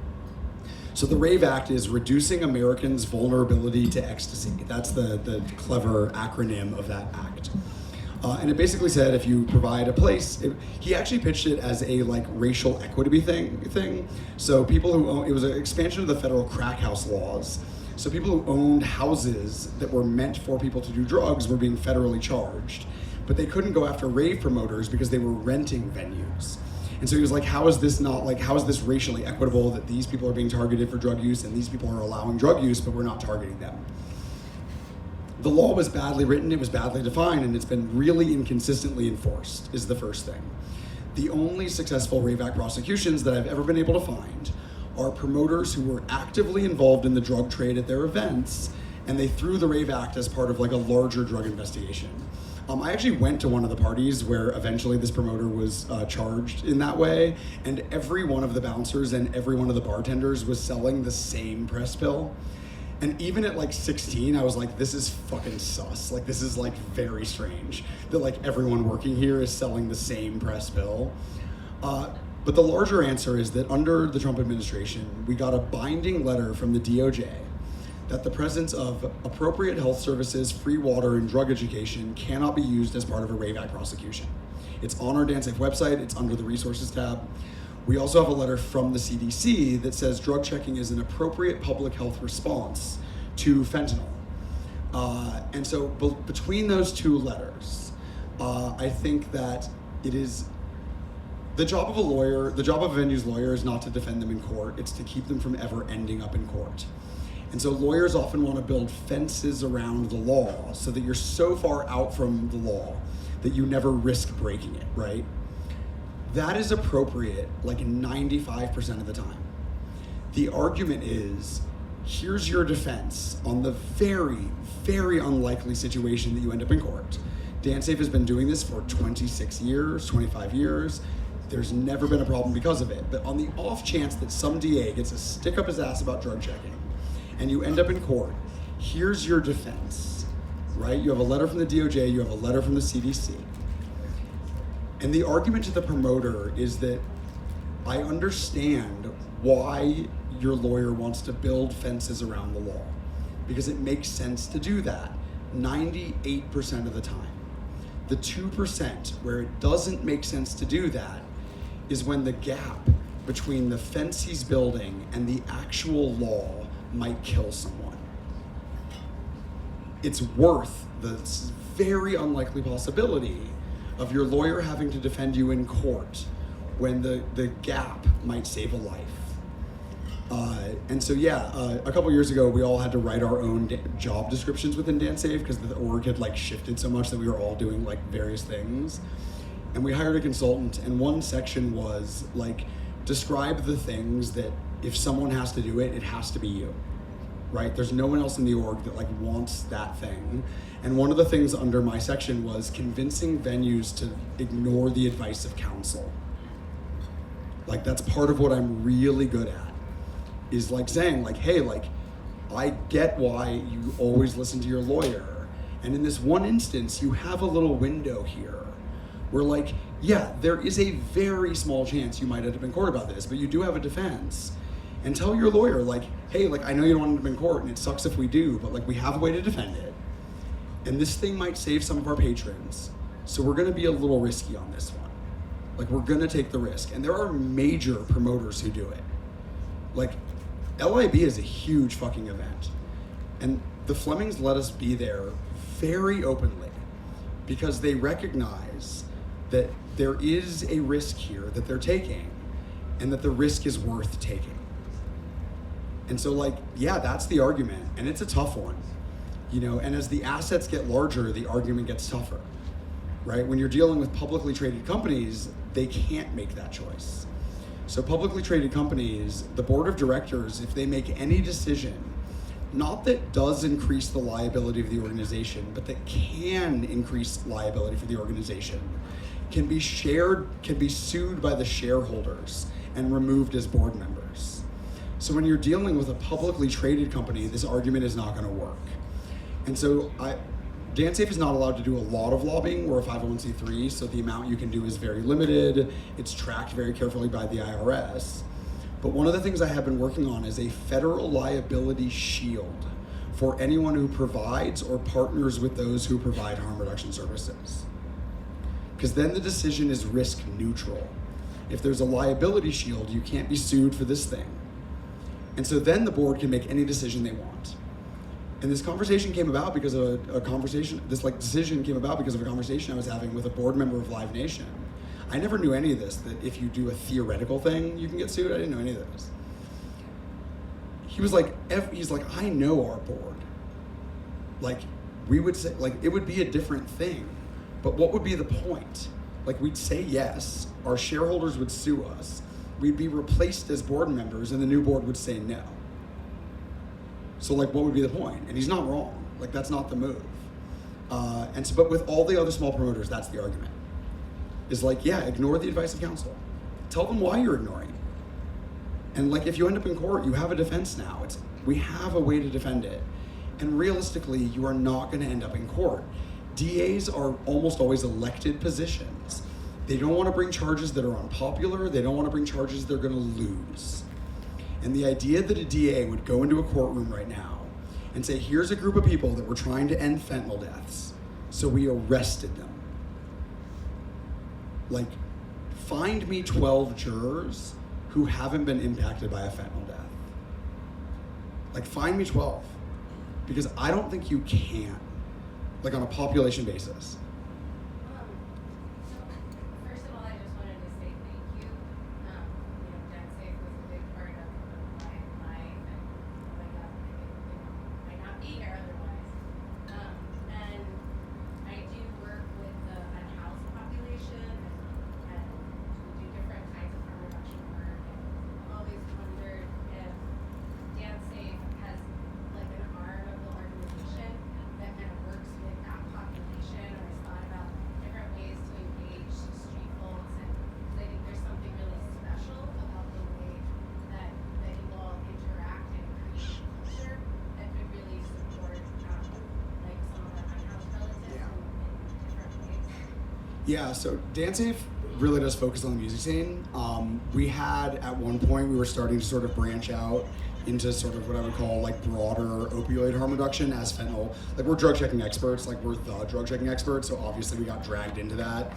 So the Rave Act is Reducing Americans' Vulnerability to Ecstasy. That's the clever acronym of that act. And it basically said if you provide a place, he actually pitched it as a like racial equity thing. So people who own, it was an expansion of the federal crack house laws. So people who owned houses that were meant for people to do drugs were being federally charged. But they couldn't go after rave promoters because they were renting venues. And so he was like, how is this racially equitable that these people are being targeted for drug use and these people are allowing drug use, but we're not targeting them? The law was badly written, it was badly defined, and it's been really inconsistently enforced, is the first thing. The only successful Rave Act prosecutions that I've ever been able to find are promoters who were actively involved in the drug trade at their events, and they threw the Rave Act as part of like a larger drug investigation. I actually went to one of the parties where eventually this promoter was charged in that way, and every one of the bouncers and every one of the bartenders was selling the same press pill. And even at like 16, I was like, this is fucking sus. Like, this is like very strange that like everyone working here is selling the same press pill. But the larger answer is that under the Trump administration, we got a binding letter from the DOJ that the presence of appropriate health services, free water, and drug education cannot be used as part of a Rave Act prosecution. It's on our DanceSafe website, it's under the resources tab. We also have a letter from the CDC that says drug checking is an appropriate public health response to fentanyl. And so between those two letters, I think that it is the job of a lawyer, the job of a venue's lawyer is not to defend them in court, it's to keep them from ever ending up in court. And so lawyers often want to build fences around the law so that you're so far out from the law that you never risk breaking it, right? That is appropriate like 95% of the time. The argument is, here's your defense on the very, very unlikely situation that you end up in court. DanceSafe has been doing this for 26 years, 25 years. There's never been a problem because of it. But on the off chance that some DA gets a stick up his ass about drug checking and you end up in court, here's your defense, right? You have a letter from the DOJ, you have a letter from the CDC. And the argument to the promoter is that I understand why your lawyer wants to build fences around the law, because it makes sense to do that 98% of the time. The 2% where it doesn't make sense to do that is when the gap between the fence he's building and the actual law might kill someone. It's worth the very unlikely possibility of your lawyer having to defend you in court when the gap might save a life. And so a couple years ago, we all had to write our own job descriptions within DanceSafe because the org had like shifted so much that we were all doing like various things. And we hired a consultant, and one section was like, describe the things that if someone has to do it, it has to be you, right? There's no one else in the org that like wants that thing. And one of the things under my section was convincing venues to ignore the advice of counsel. Like that's part of what I'm really good at, is like saying like, hey, like I get why you always listen to your lawyer. And in this one instance, you have a little window here where like, yeah, there is a very small chance you might end up in court about this, but you do have a defense. And tell your lawyer like, hey, like I know you don't want to end up in court and it sucks if we do, but like we have a way to defend it. And this thing might save some of our patrons. So we're gonna be a little risky on this one. Like we're gonna take the risk. And there are major promoters who do it. Like LIB is a huge fucking event. And the Flemings let us be there very openly because they recognize that there is a risk here that they're taking and that the risk is worth taking. And so like, yeah, that's the argument. And it's a tough one, you know, and as the assets get larger, the argument gets tougher, right? When you're dealing with publicly traded companies, they can't make that choice. So publicly traded companies, the board of directors, if they make any decision, not that does increase the liability of the organization, but that can increase liability for the organization, can be sued by the shareholders and removed as board members. So when you're dealing with a publicly traded company, this argument is not gonna work. And so DanceSafe is not allowed to do a lot of lobbying. We're a 501c3, so the amount you can do is very limited. It's tracked very carefully by the IRS. But one of the things I have been working on is a federal liability shield for anyone who provides or partners with those who provide harm reduction services. Because then the decision is risk neutral. If there's a liability shield, you can't be sued for this thing. And so then the board can make any decision they want. And this conversation came about because of decision came about because of a conversation I was having with a board member of Live Nation. I never knew any of this, that if you do a theoretical thing, you can get sued. I didn't know any of this. He's like, I know our board. Like, we would say, like, it would be a different thing, but what would be the point? Like, we'd say yes, our shareholders would sue us, we'd be replaced as board members, and the new board would say no. So like, what would be the point? And he's not wrong. Like, that's not the move. But with all the other small promoters, that's the argument. Is like, yeah, ignore the advice of counsel. Tell them why you're ignoring. And like, if you end up in court, you have a defense now. We have a way to defend it. And realistically, you are not gonna end up in court. DAs are almost always elected positions. They don't wanna bring charges that are unpopular. They don't wanna bring charges they're gonna lose. And the idea that a DA would go into a courtroom right now and say, here's a group of people that were trying to end fentanyl deaths, so we arrested them. Like, find me 12 jurors who haven't been impacted by a fentanyl death. Like, find me 12. Because I don't think you can, like on a population basis. First of all, I just wanted to say thank you. DanceSafe was a big part of my life, and might not be here otherwise. And I do work with the unhoused population, and we do different kinds of harm reduction work. And I've always wondered if DanceSafe has like an arm of the organization that kind of works with that population, or has thought about different ways to engage street folks. And I think there's something really special about the way that you all interact and create culture that could really support like some of the unhoused relatives in different ways. Yeah, so DanceSafe really does focus on the music scene. We had, at one point, we were starting to sort of branch out into sort of what I would call like broader opioid harm reduction as fentanyl. Like we're drug checking experts, like we're the drug checking experts, so obviously we got dragged into that.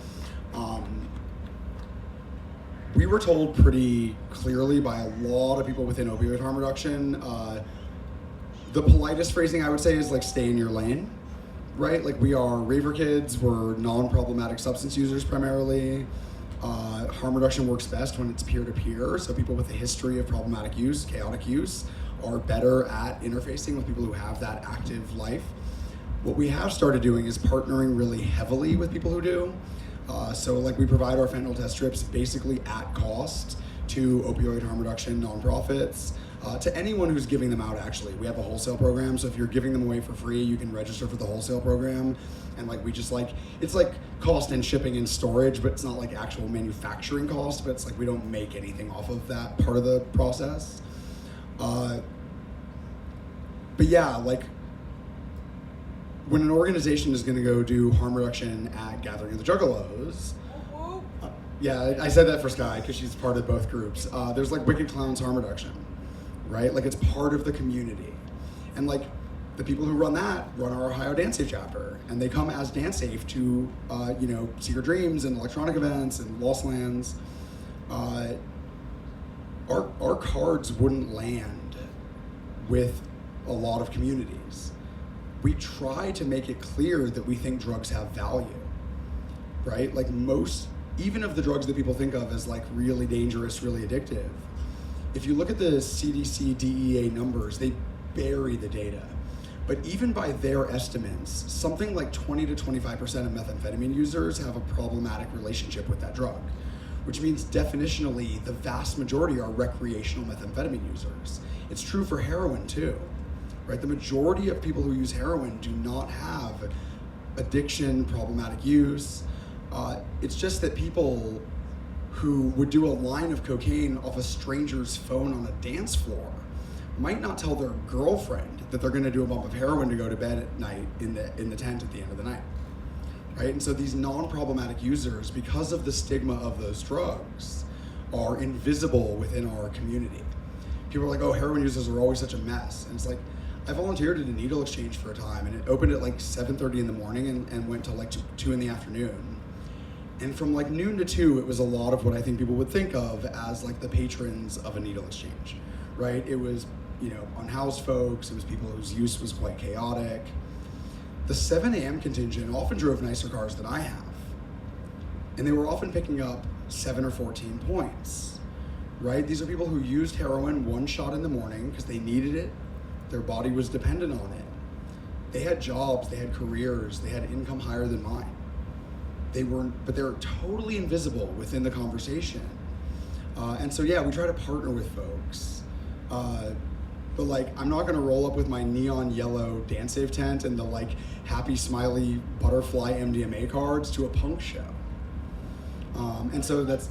We were told pretty clearly by a lot of people within opioid harm reduction, the politest phrasing I would say is like stay in your lane, right? Like we are raver kids, we're non-problematic substance users primarily. Harm reduction works best when it's peer-to-peer, so people with a history of problematic use, chaotic use, are better at interfacing with people who have that active life. What we have started doing is partnering really heavily with people who do. So like we provide our fentanyl test strips basically at cost to opioid harm reduction nonprofits, to anyone who's giving them out actually. We have a wholesale program, so if you're giving them away for free, you can register for the wholesale program. And like we just like, it's like cost and shipping and storage, but it's not like actual manufacturing cost, but it's like we don't make anything off of that part of the process. But yeah, like when an organization is going to go do harm reduction at Gathering of the Juggalos, yeah, I said that for Sky because she's part of both groups. There's like Wicked Clowns Harm Reduction, right? Like it's part of the community. And like the people who run that run our Ohio Dance Safe chapter, and they come as Dance Safe to, Secret Dreams and electronic events and Lost Lands. Our cards wouldn't land with a lot of communities. We try to make it clear that we think drugs have value, right? Like even of the drugs that people think of as like really dangerous, really addictive, if you look at the CDC, DEA numbers, they bury the data. But even by their estimates, something like 20 to 25% of methamphetamine users have a problematic relationship with that drug, which means definitionally the vast majority are recreational methamphetamine users. It's true for heroin too. Right? The majority of people who use heroin do not have addiction, problematic use. It's just that people who would do a line of cocaine off a stranger's phone on a dance floor might not tell their girlfriend that they're going to do a bump of heroin to go to bed at night in the tent at the end of the night. Right? And so these non-problematic users, because of the stigma of those drugs, are invisible within our community. People are like, oh, heroin users are always such a mess. And it's like, I volunteered at a needle exchange for a time, and it opened at like 7:30 in the morning and went till like 2 in the afternoon. And from like noon to 2, it was a lot of what I think people would think of as like the patrons of a needle exchange, right? It was, unhoused folks, it was people whose use was quite chaotic. The 7 a.m. contingent often drove nicer cars than I have. And they were often picking up 7 or 14 points, right? These are people who used heroin one shot in the morning because they needed it. Their body was dependent on it. They had jobs, they had careers, they had income higher than mine. But they were totally invisible within the conversation. And so yeah, we try to partner with folks. But like, I'm not gonna roll up with my neon yellow Dance Safe tent and the like happy smiley butterfly MDMA cards to a punk show. And so that's,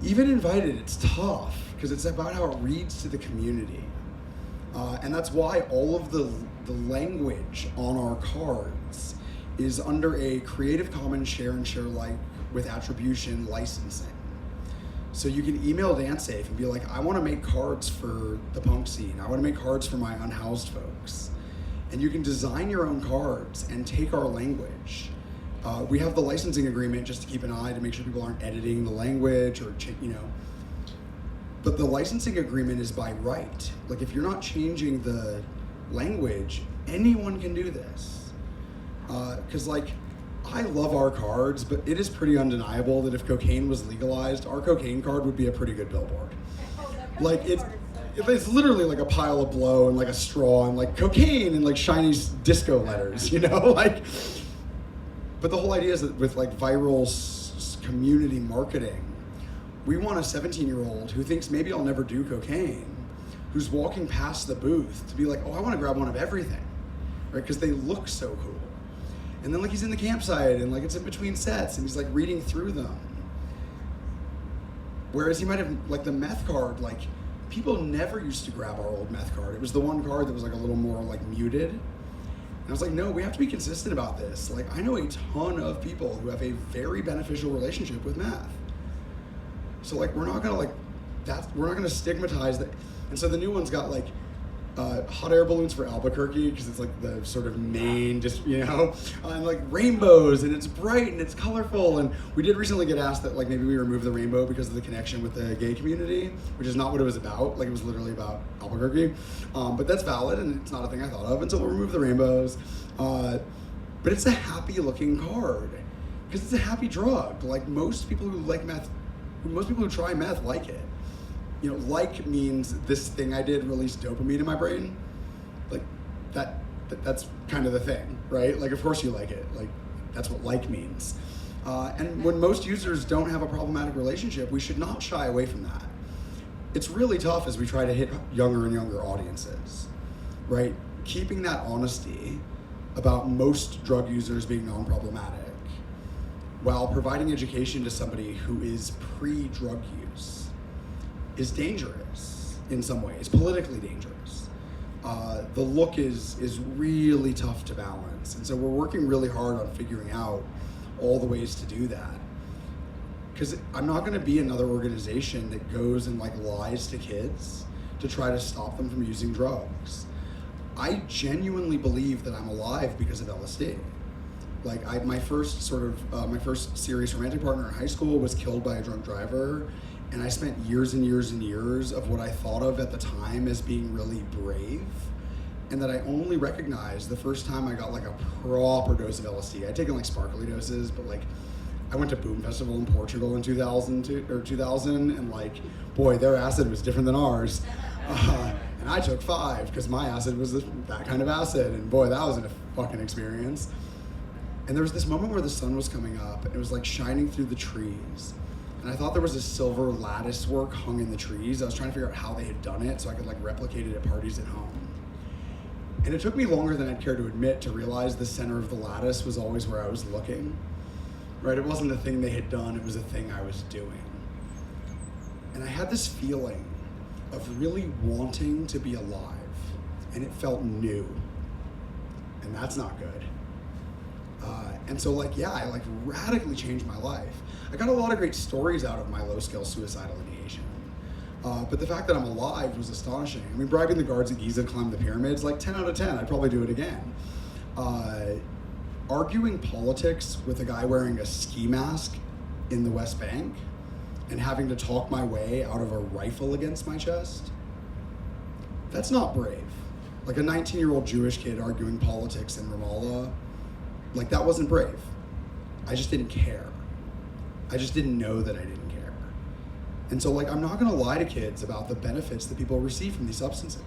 even invited, it's tough because it's about how it reads to the community. And that's why all of the language on our cards is under a Creative Commons share and share like with attribution licensing. So you can email DanceSafe and be like, I want to make cards for the punk scene. I want to make cards for my unhoused folks. And you can design your own cards and take our language. We have the licensing agreement just to keep an eye to make sure people aren't editing the language or, But the licensing agreement is by right. Like if you're not changing the language, anyone can do this. Because like, I love our cards, but it is pretty undeniable that if cocaine was legalized, our cocaine card would be a pretty good billboard. Like it's literally like a pile of blow and like a straw and like cocaine and like shiny disco letters, like. But the whole idea is that with like viral community marketing, we want a 17-year-old who thinks maybe I'll never do cocaine, who's walking past the booth to be like, oh, I want to grab one of everything, right? Because they look so cool. And then like he's in the campsite and like it's in between sets and he's like reading through them. Whereas he might have like the meth card, like people never used to grab our old meth card. It was the one card that was like a little more like muted. And I was like, no, we have to be consistent about this. Like I know a ton of people who have a very beneficial relationship with meth. So like we're not gonna stigmatize that. And so the new one's got like hot air balloons for Albuquerque, because it's like the sort of main, just, and like rainbows, and it's bright and it's colorful. And we did recently get asked that like maybe we remove the rainbow because of the connection with the gay community, which is not what it was about. Like, it was literally about Albuquerque. But that's valid, and it's not a thing I thought of, and so we'll remove the rainbows. But it's a happy looking card, because it's a happy drug. Like, most people who like meth, most people who try meth like it. Like means this thing I did released dopamine in my brain. Like, that's kind of the thing, right? Like, of course you like it. Like, that's what like means. And when most users don't have a problematic relationship, we should not shy away from that. It's really tough as we try to hit younger and younger audiences, right? Keeping that honesty about most drug users being non-problematic while providing education to somebody who is pre-drug use is dangerous in some ways, politically dangerous. The look is really tough to balance. And so we're working really hard on figuring out all the ways to do that. Because I'm not gonna be another organization that goes and like lies to kids to try to stop them from using drugs. I genuinely believe that I'm alive because of LSD. Like, my first serious romantic partner in high school was killed by a drunk driver. And I spent years and years and years of what I thought of at the time as being really brave, and that I only recognized the first time I got like a proper dose of LSD. I'd taken like sparkly doses, but like I went to Boom Festival in Portugal in 2000, and like, boy, their acid was different than ours. And I took 5 because my acid was that kind of acid, and boy, that was a fucking experience. And there was this moment where the sun was coming up, and it was like shining through the trees. And I thought there was a silver lattice work hung in the trees. I was trying to figure out how they had done it so I could like replicate it at parties at home. And it took me longer than I'd care to admit to realize the center of the lattice was always where I was looking, right? It wasn't a thing they had done, it was a thing I was doing. And I had this feeling of really wanting to be alive, and it felt new. And that's not good. And so like, yeah, I like radically changed my life. I got a lot of great stories out of my low-scale suicidal ideation. But the fact that I'm alive was astonishing. I mean, bribing the guards at Giza to climb the pyramids, like 10 out of 10, I'd probably do it again. Arguing politics with a guy wearing a ski mask in the West Bank and having to talk my way out of a rifle against my chest, that's not brave. Like a 19-year-old Jewish kid arguing politics in Ramallah, like, that wasn't brave. I just didn't care. I just didn't know that I didn't care. And so like, I'm not gonna lie to kids about the benefits that people receive from these substances.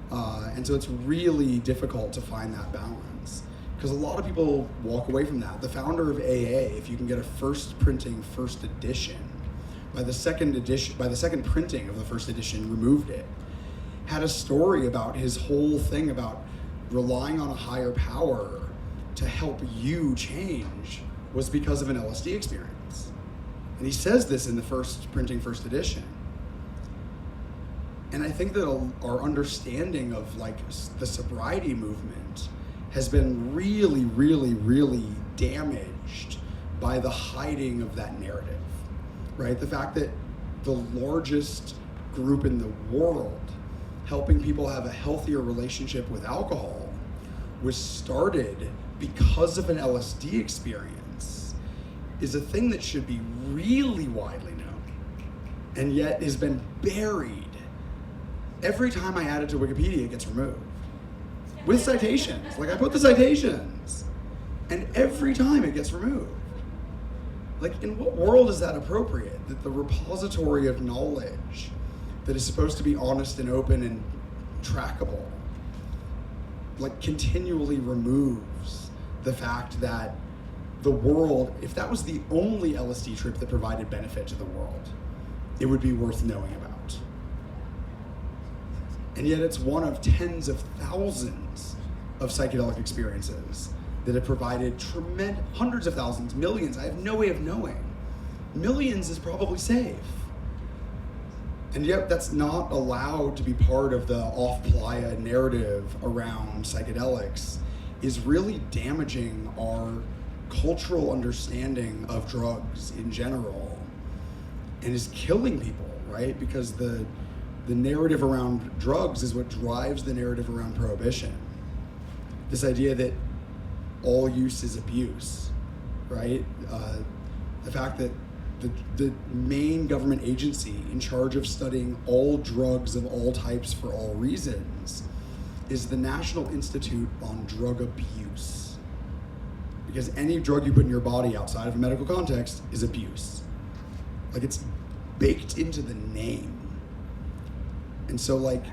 And so it's really difficult to find that balance, because a lot of people walk away from that. The founder of AA, if you can get a first edition, by the second printing of the first edition, removed it, had a story about his whole thing about relying on a higher power to help you change was because of an LSD experience. And he says this in the first edition. And I think that our understanding of like the sobriety movement has been really, really, really damaged by the hiding of that narrative, right? The fact that the largest group in the world helping people have a healthier relationship with alcohol was started because of an LSD experience is a thing that should be really widely known, and yet has been buried. Every time I add it to Wikipedia, it gets removed. With citations, like I put the citations, and every time it gets removed. Like, in what world is that appropriate? That the repository of knowledge that is supposed to be honest and open and trackable, like, continually removes the fact that the world, if that was the only LSD trip that provided benefit to the world, it would be worth knowing about. And yet it's one of tens of thousands of psychedelic experiences that have provided hundreds of thousands, millions. I have no way of knowing. Millions is probably safe. And yet that's not allowed to be part of the off-playa narrative around psychedelics, is really damaging our cultural understanding of drugs in general, and is killing people, right? Because the the narrative around drugs is what drives the narrative around prohibition. This idea that all use is abuse, right? The fact that the main government agency in charge of studying all drugs of all types for all reasons is the National Institute on Drug Abuse. Because any drug you put in your body outside of a medical context is abuse. Like, it's baked into the name. And so, like,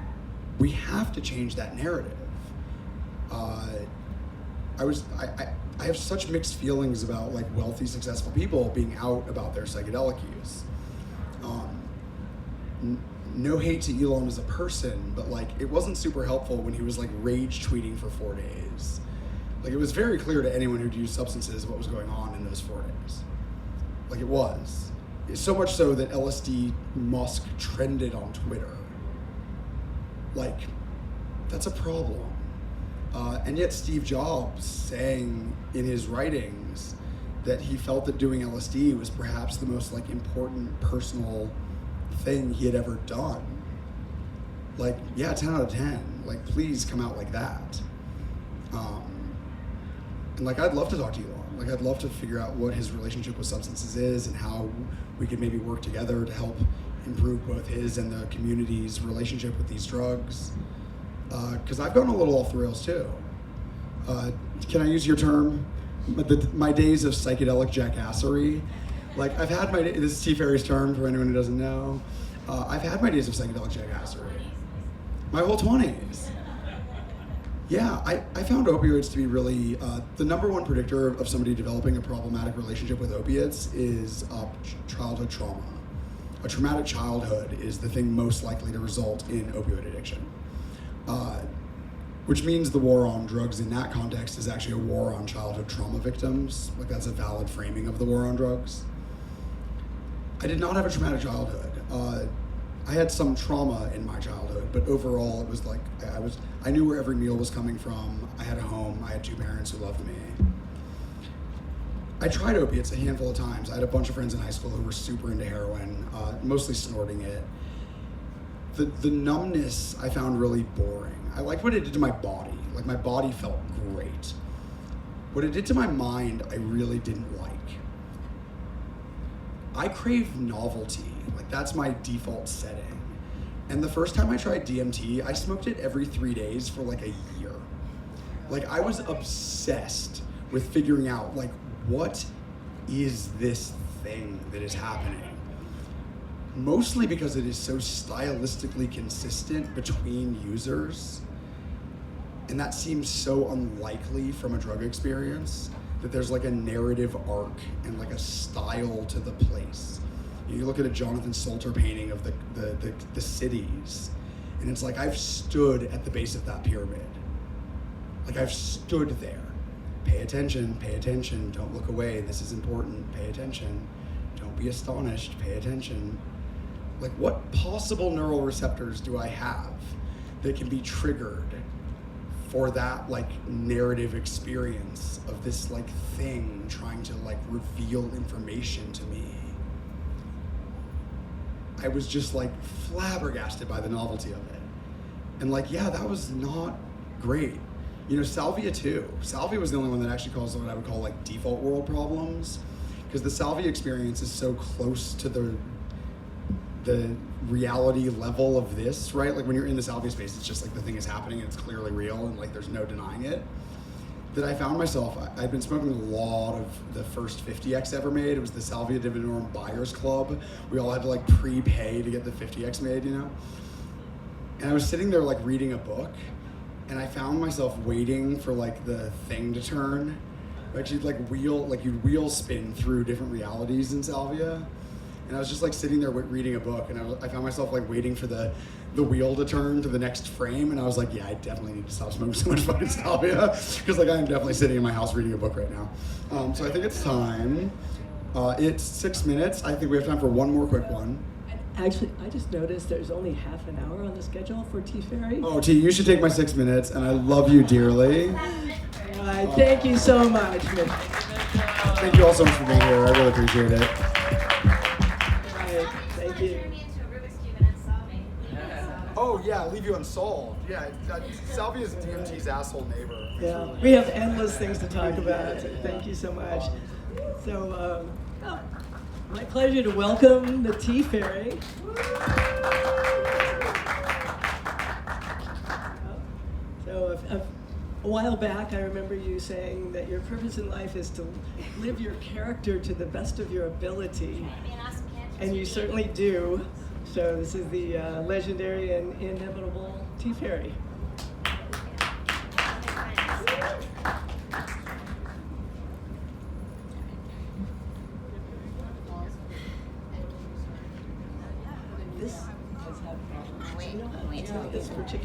we have to change that narrative. I have such mixed feelings about, like, wealthy, successful people being out about their psychedelic use. No hate to Elon as a person, but, like, it wasn't super helpful when he was, like, rage tweeting for 4 days. Like, it was very clear to anyone who'd used substances what was going on in those 4 days. Like, it was. So much so that LSD Musk trended on Twitter. Like, that's a problem. And yet Steve Jobs saying in his writings that he felt that doing LSD was perhaps the most, like, important personal thing he had ever done. Like, yeah, 10 out of 10. Like, please come out like that. And, like, I'd love to talk to Elon. Like, I'd love to figure out what his relationship with substances is and how we could maybe work together to help improve both his and the community's relationship with these drugs. Because I've gone a little off the rails too. Can I use your term? My days of psychedelic jackassery. Like, I've had this is T. Ferry's term for anyone who doesn't know. I've had my days of psychedelic jackassery. My whole 20s. Yeah, I found opioids to be really, the number one predictor of somebody developing a problematic relationship with opiates is childhood trauma. A traumatic childhood is the thing most likely to result in opioid addiction. Which means the war on drugs in that context is actually a war on childhood trauma victims. Like, that's a valid framing of the war on drugs. I did not have a traumatic childhood. I had some trauma in my childhood, but overall it was like, I knew where every meal was coming from. I had a home. I had 2 parents who loved me. I tried opiates a handful of times. I had a bunch of friends in high school who were super into heroin, mostly snorting it. The numbness I found really boring. I liked what it did to my body. Like, my body felt great. What it did to my mind, I really didn't like. I crave novelty. Like, that's my default setting. And the first time I tried DMT, I smoked it every 3 days for like a year. Like, I was obsessed with figuring out, like, what is this thing that is happening? Mostly because it is so stylistically consistent between users. And that seems so unlikely from a drug experience, that there's like a narrative arc and like a style to the place. You look at a Jonathan Salter painting of the cities, and it's like, I've stood at the base of that pyramid. Like, I've stood there. Pay attention, don't look away, this is important, pay attention. Don't be astonished, pay attention. Like, what possible neural receptors do I have that can be triggered for that, like, narrative experience of this, like, thing trying to, like, reveal information to me? I was just, like, flabbergasted by the novelty of it. And, like, yeah, that was not great. You know, salvia too. Salvia was the only one that actually caused what I would call, like, default world problems, because the salvia experience is so close to the reality level of this, right? Like, when you're in the salvia space, it's just like the thing is happening and it's clearly real and, like, there's no denying it. That I found myself, I'd been smoking a lot of the first 50X ever made. It was the Salvia Divinorum Buyers Club. We all had to, like, prepay to get the 50X made, you know? And I was sitting there, like, reading a book, and I found myself waiting for, like, the thing to turn. Right? You'd wheel spin through different realities in salvia. And I was just, like, sitting there reading a book, and I found myself, like, waiting for the wheel to turn to the next frame, and I was like, yeah, I definitely need to stop smoking so much fucking salvia, because, like, I'm definitely sitting in my house reading a book right now. So I think it's time. It's 6 minutes. I think we have time for one more quick one. Actually, I just noticed there's only half an hour on the schedule for T. Ferry. Oh, T, you should take my 6 minutes, and I love you dearly. All right, thank you so much, Mitch. Thank you all so much for being here. I really appreciate it. Thank you. Turn me into a Rubik's Cube and unsolve me. yeah, leave you unsolved. Yeah, Salvia's DMT's asshole neighbor. It's Yeah, really we have nice. endless things to talk about. Yeah. Thank you so much. So, my pleasure to welcome the Tea Fairy. So, a while back, I remember you saying that your purpose in life is to live your character to the best of your ability. And you certainly do. So, this is the legendary and inimitable Tea Fairy. This has had problems. Wait, You know, wait. this particular